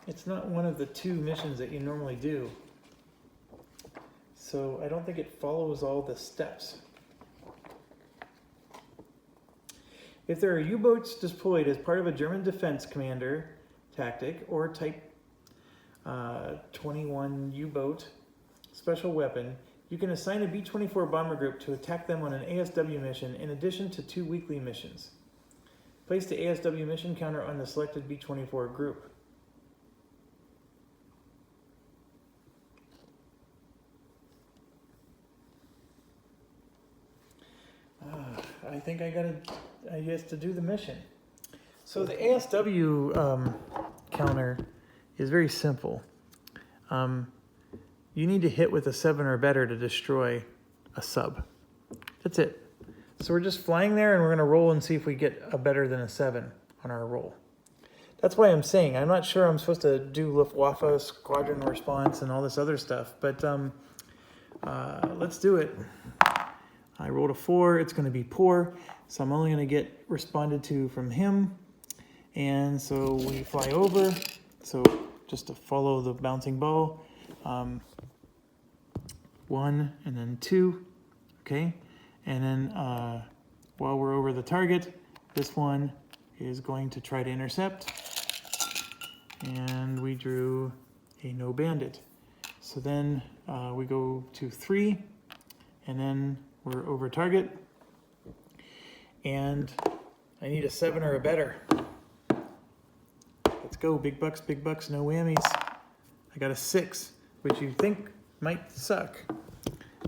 It's not one of the 2 missions that you normally do, so I don't think it follows all the steps. If there are U-boats deployed as part of a German defense commander tactic or Type 21 U-boat special weapon, you can assign a B-24 bomber group to attack them on an ASW mission in addition to 2 weekly missions. Place the ASW mission counter on the selected B-24 group. I think I guess to do the mission. So the ASW counter is very simple. You need to hit with a 7 or better to destroy a sub. That's it. So we're just flying there, and we're going to roll and see if we get a better than a 7 on our roll. That's why I'm saying I'm not sure I'm supposed to do Luftwaffe, squadron response, and all this other stuff, but let's do it. I rolled a 4. It's going to be poor, so I'm only going to get responded to from him. And so we fly over. So just to follow the bouncing ball. 1 and then 2. Okay. And then while we're over the target, this one is going to try to intercept. And we drew a no bandit. So then we go to 3, and then we're over target, and I need a 7 or a better. Let's go, big bucks, no whammies. I got a 6, which you think might suck,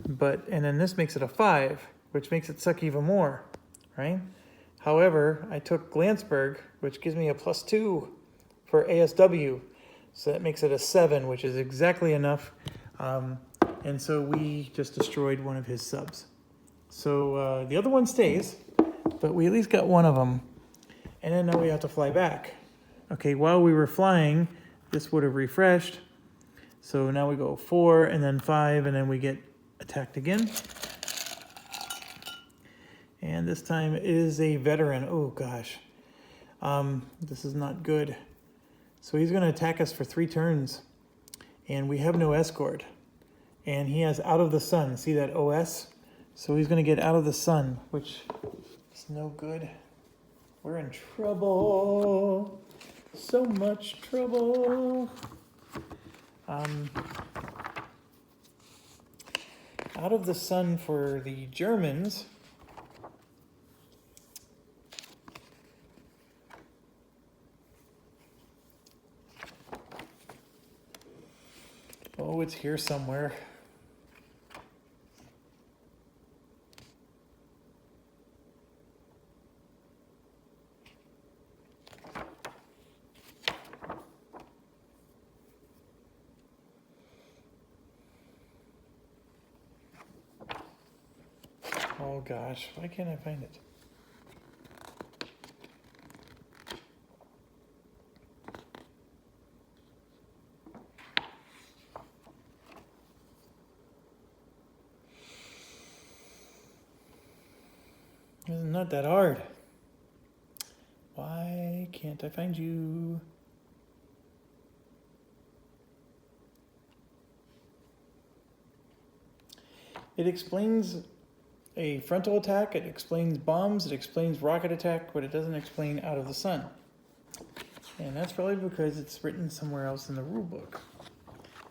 and then this makes it a 5, which makes it suck even more, right? However, I took Glansberg, which gives me a +2 for ASW, so that makes it a 7, which is exactly enough, and so we just destroyed one of his subs. So the other one stays, but we at least got one of them. And then now we have to fly back. Okay, while we were flying, this would have refreshed. So now we go 4 and then 5, and then we get attacked again. And this time it is a veteran. Oh gosh, this is not good. So he's going to attack us for 3 turns, and we have no escort. And he has Out of the Sun. See that OS? So he's going to get Out of the Sun, which is no good. We're in trouble. So much trouble. Out of the Sun for the Germans. Oh, it's here somewhere. Oh gosh, why can't I find it? It's not that hard. Why can't I find you? It explains a frontal attack, it explains bombs, it explains rocket attack, but it doesn't explain out of the sun. And that's probably because it's written somewhere else in the rulebook.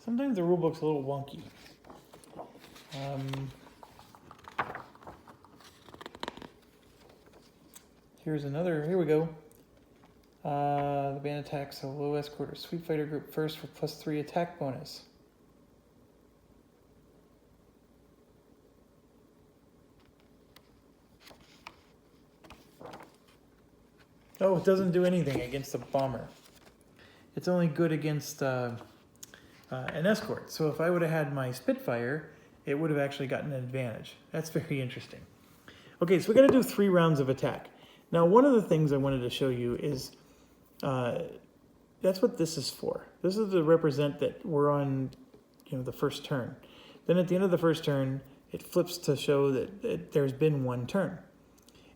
Sometimes the rulebook's a little wonky. Here's another, here we go. The Bandit Attacks a low escort or sweep fighter group first for +3 attack bonus. Oh, it doesn't do anything against a bomber. It's only good against an escort. So if I would have had my Spitfire, it would have actually gotten an advantage. That's very interesting. Okay, so we're going to do 3 rounds of attack. Now, one of the things I wanted to show you is that's what this is for. This is to represent that we're on, the first turn. Then at the end of the first turn, it flips to show that there's been 1 turn,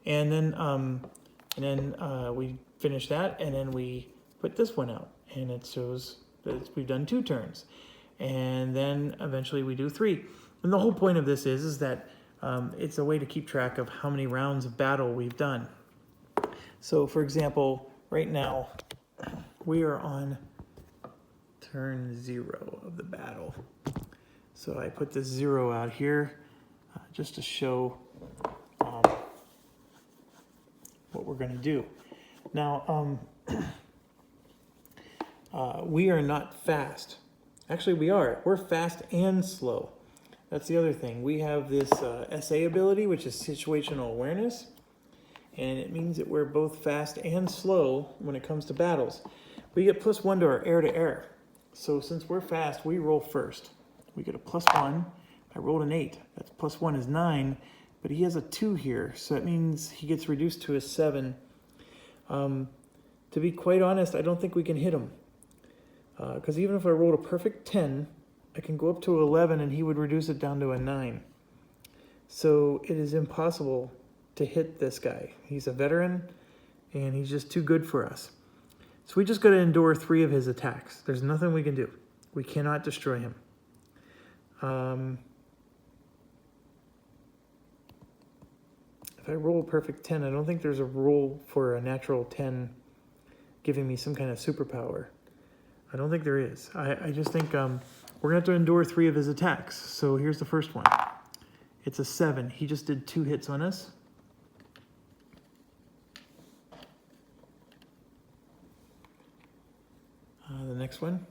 and then we finish that, and then we put this one out, and it shows that we've done 2 turns, and then eventually we do 3. And the whole point of this is that it's a way to keep track of how many rounds of battle we've done. So, for example, right now we are on turn 0 of the battle. So I put this 0 out here just to show what we're going to do. Now, we are not fast. Actually, we are. We're fast and slow. That's the other thing. We have this SA ability, which is situational awareness, and it means that we're both fast and slow when it comes to battles. We get +1 to our air-to-air. So since we're fast, we roll first. We get a +1. I rolled an 8. That's +1 is 9. But he has a 2 here, so that means he gets reduced to a 7. To be quite honest, I don't think we can hit him. Because even if I rolled a perfect 10, I can go up to 11 and he would reduce it down to a 9. So it is impossible to hit this guy. He's a veteran, and he's just too good for us. So we just got to endure 3 of his attacks. There's nothing we can do. We cannot destroy him. If I roll a perfect 10, I don't think there's a rule for a natural 10 giving me some kind of superpower. I don't think there is. I just think we're going to have to endure 3 of his attacks. So here's the first one. It's a 7. He just did 2 hits on us. The next one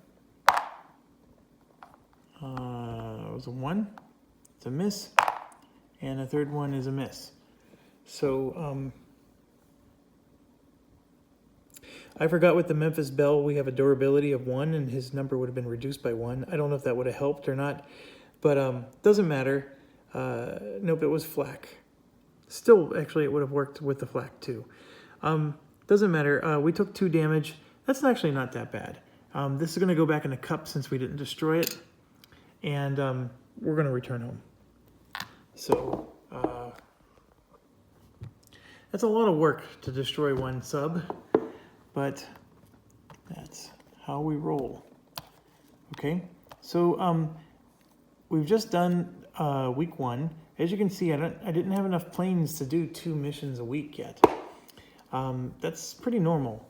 was a 1. It's a miss. And the third one is a miss. So, I forgot with the Memphis Belle, we have a durability of 1, and his number would have been reduced by 1. I don't know if that would have helped or not, but doesn't matter. Nope, it was flak. Still, actually, it would have worked with the flak too. Doesn't matter. We took 2 damage. That's actually not that bad. This is going to go back in the cup since we didn't destroy it, and we're going to return home. So, that's a lot of work to destroy 1 sub, but that's how we roll. Okay, so we've just done week 1. As you can see, I didn't have enough planes to do 2 missions a week yet. That's pretty normal.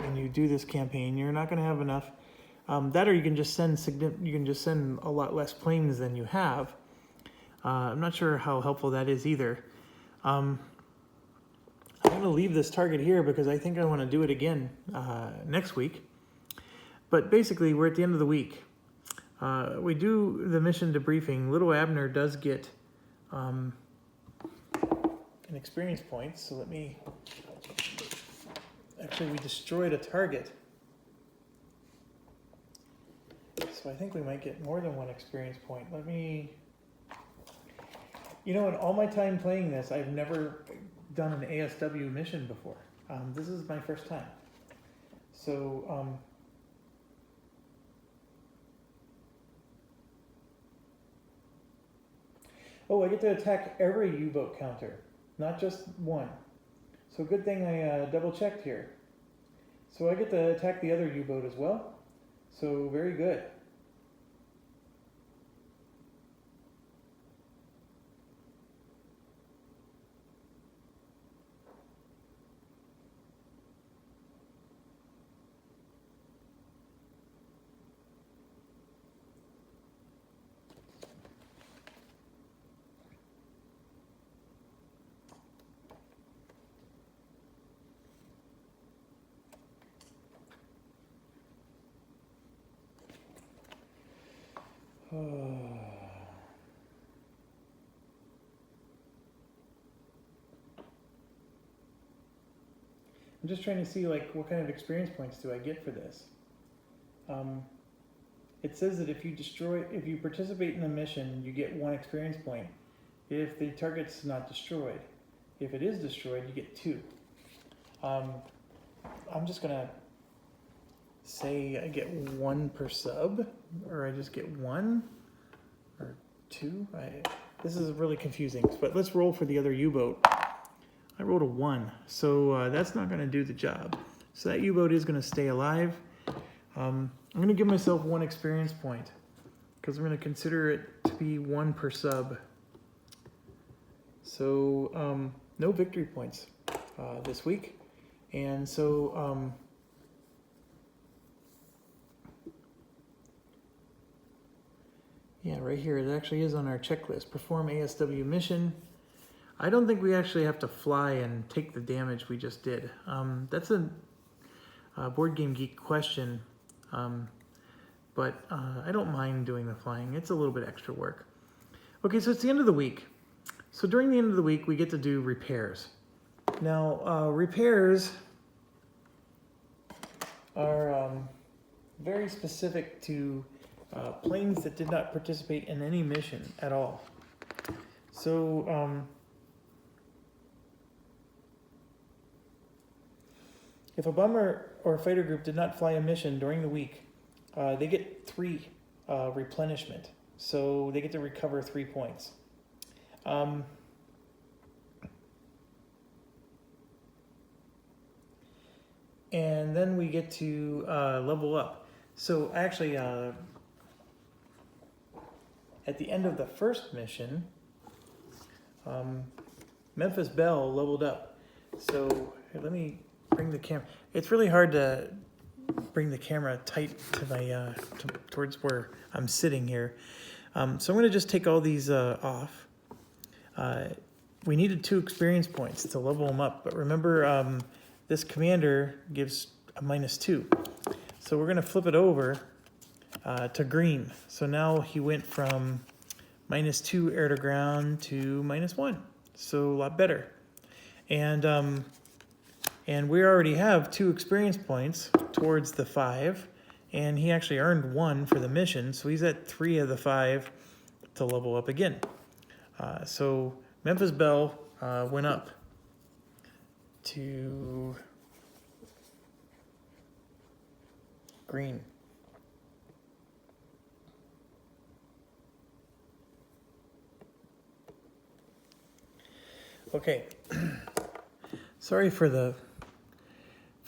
When you do this campaign, you're not going to have enough. That, or you can just send a lot less planes than you have. I'm not sure how helpful that is either. I'm going to leave this target here because I think I want to do it again next week. But basically, we're at the end of the week. we do the mission debriefing. Little Abner does get an experience point, so let me... Actually, we destroyed a target. So I think we might get more than one experience point. Let me... You know, in all my time playing this, I've never done an ASW mission before. This is my first time. So, oh, I get to attack every U-boat counter, not just one. So good thing I double checked here. So I get to attack the other U-boat as well. So very good. I'm just trying to see like what kind of experience points do I get for this. It says that if you participate in a mission, you get 1 experience point. If the target's not destroyed. If it is destroyed, you get 2. I'm just gonna say I get 1 per sub, or I just get 1 or 2. This is really confusing, but let's roll for the other U-boat. I rolled a 1, so that's not going to do the job. So that U-boat is going to stay alive. I'm going to give myself 1 experience point because I'm going to consider it to be 1 per sub. So no victory points this week, and so yeah, right here, it actually is on our checklist. Perform ASW mission. I don't think we actually have to fly and take the damage we just did. That's a Board Game Geek question, but I don't mind doing the flying. It's a little bit extra work. Okay, so it's the end of the week. So during the end of the week, we get to do repairs. Now, repairs are very specific to planes that did not participate in any mission at all. So if a bomber or a fighter group did not fly a mission during the week, they get 3 replenishment. So they get to recover 3 points. And then we get to level up. So actually, at the end of the first mission, Memphis Belle leveled up. So here, let me bring the camera. It's really hard to bring the camera tight to my towards where I'm sitting here. So I'm going to just take all these off. We needed 2 experience points to level them up, but remember this commander gives a -2. So we're going to flip it over to green. So now he went from -2 air-to-ground to -1. So a lot better. And we already have 2 experience points towards the 5, and he actually earned 1 for the mission, so he's at 3 of the 5 to level up again. So Memphis Belle went up to green. Okay, sorry for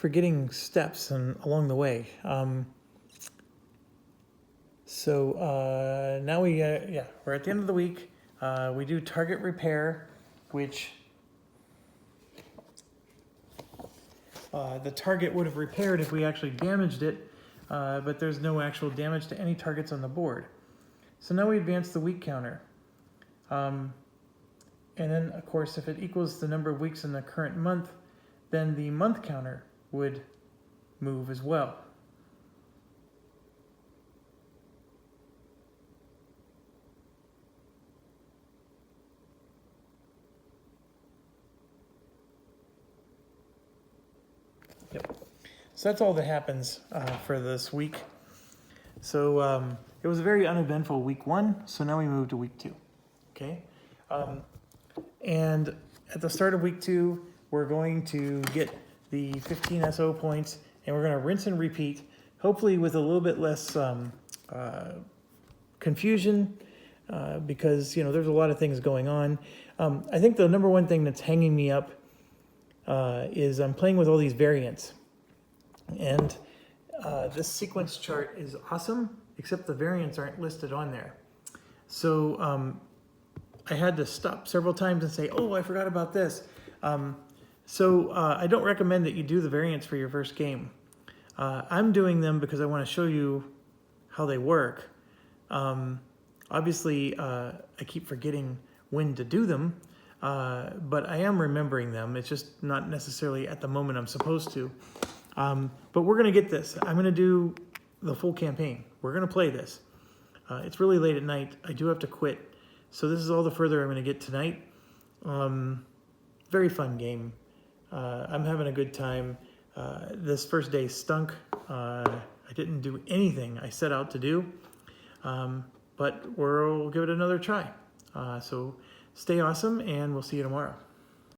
getting steps and along the way. So now we're at the end of the week. We do target repair, which the target would have repaired if we actually damaged it, but there's no actual damage to any targets on the board. So now we advance the week counter. And then, of course, if it equals the number of weeks in the current month, then the month counter would move as well. Yep. So that's all that happens for this week. So it was a very uneventful week 1, so now we move to week 2. Okay? And at the start of week 2, we're going to get the 15 SO points, and we're going to rinse and repeat, hopefully with a little bit less confusion, because, you know, there's a lot of things going on. I think the number one thing that's hanging me up is I'm playing with all these variants. And this sequence chart is awesome, except the variants aren't listed on there. So I had to stop several times and say, oh, I forgot about this. So I don't recommend that you do the variants for your first game. I'm doing them because I want to show you how they work. Obviously, I keep forgetting when to do them, but I am remembering them. It's just not necessarily at the moment I'm supposed to. But we're going to get this. I'm going to do the full campaign. We're going to play this. It's really late at night. I do have to quit. So this is all the further I'm going to get tonight. Very fun game. I'm having a good time. This first day stunk. I didn't do anything I set out to do. But we'll give it another try. So stay awesome, and we'll see you tomorrow.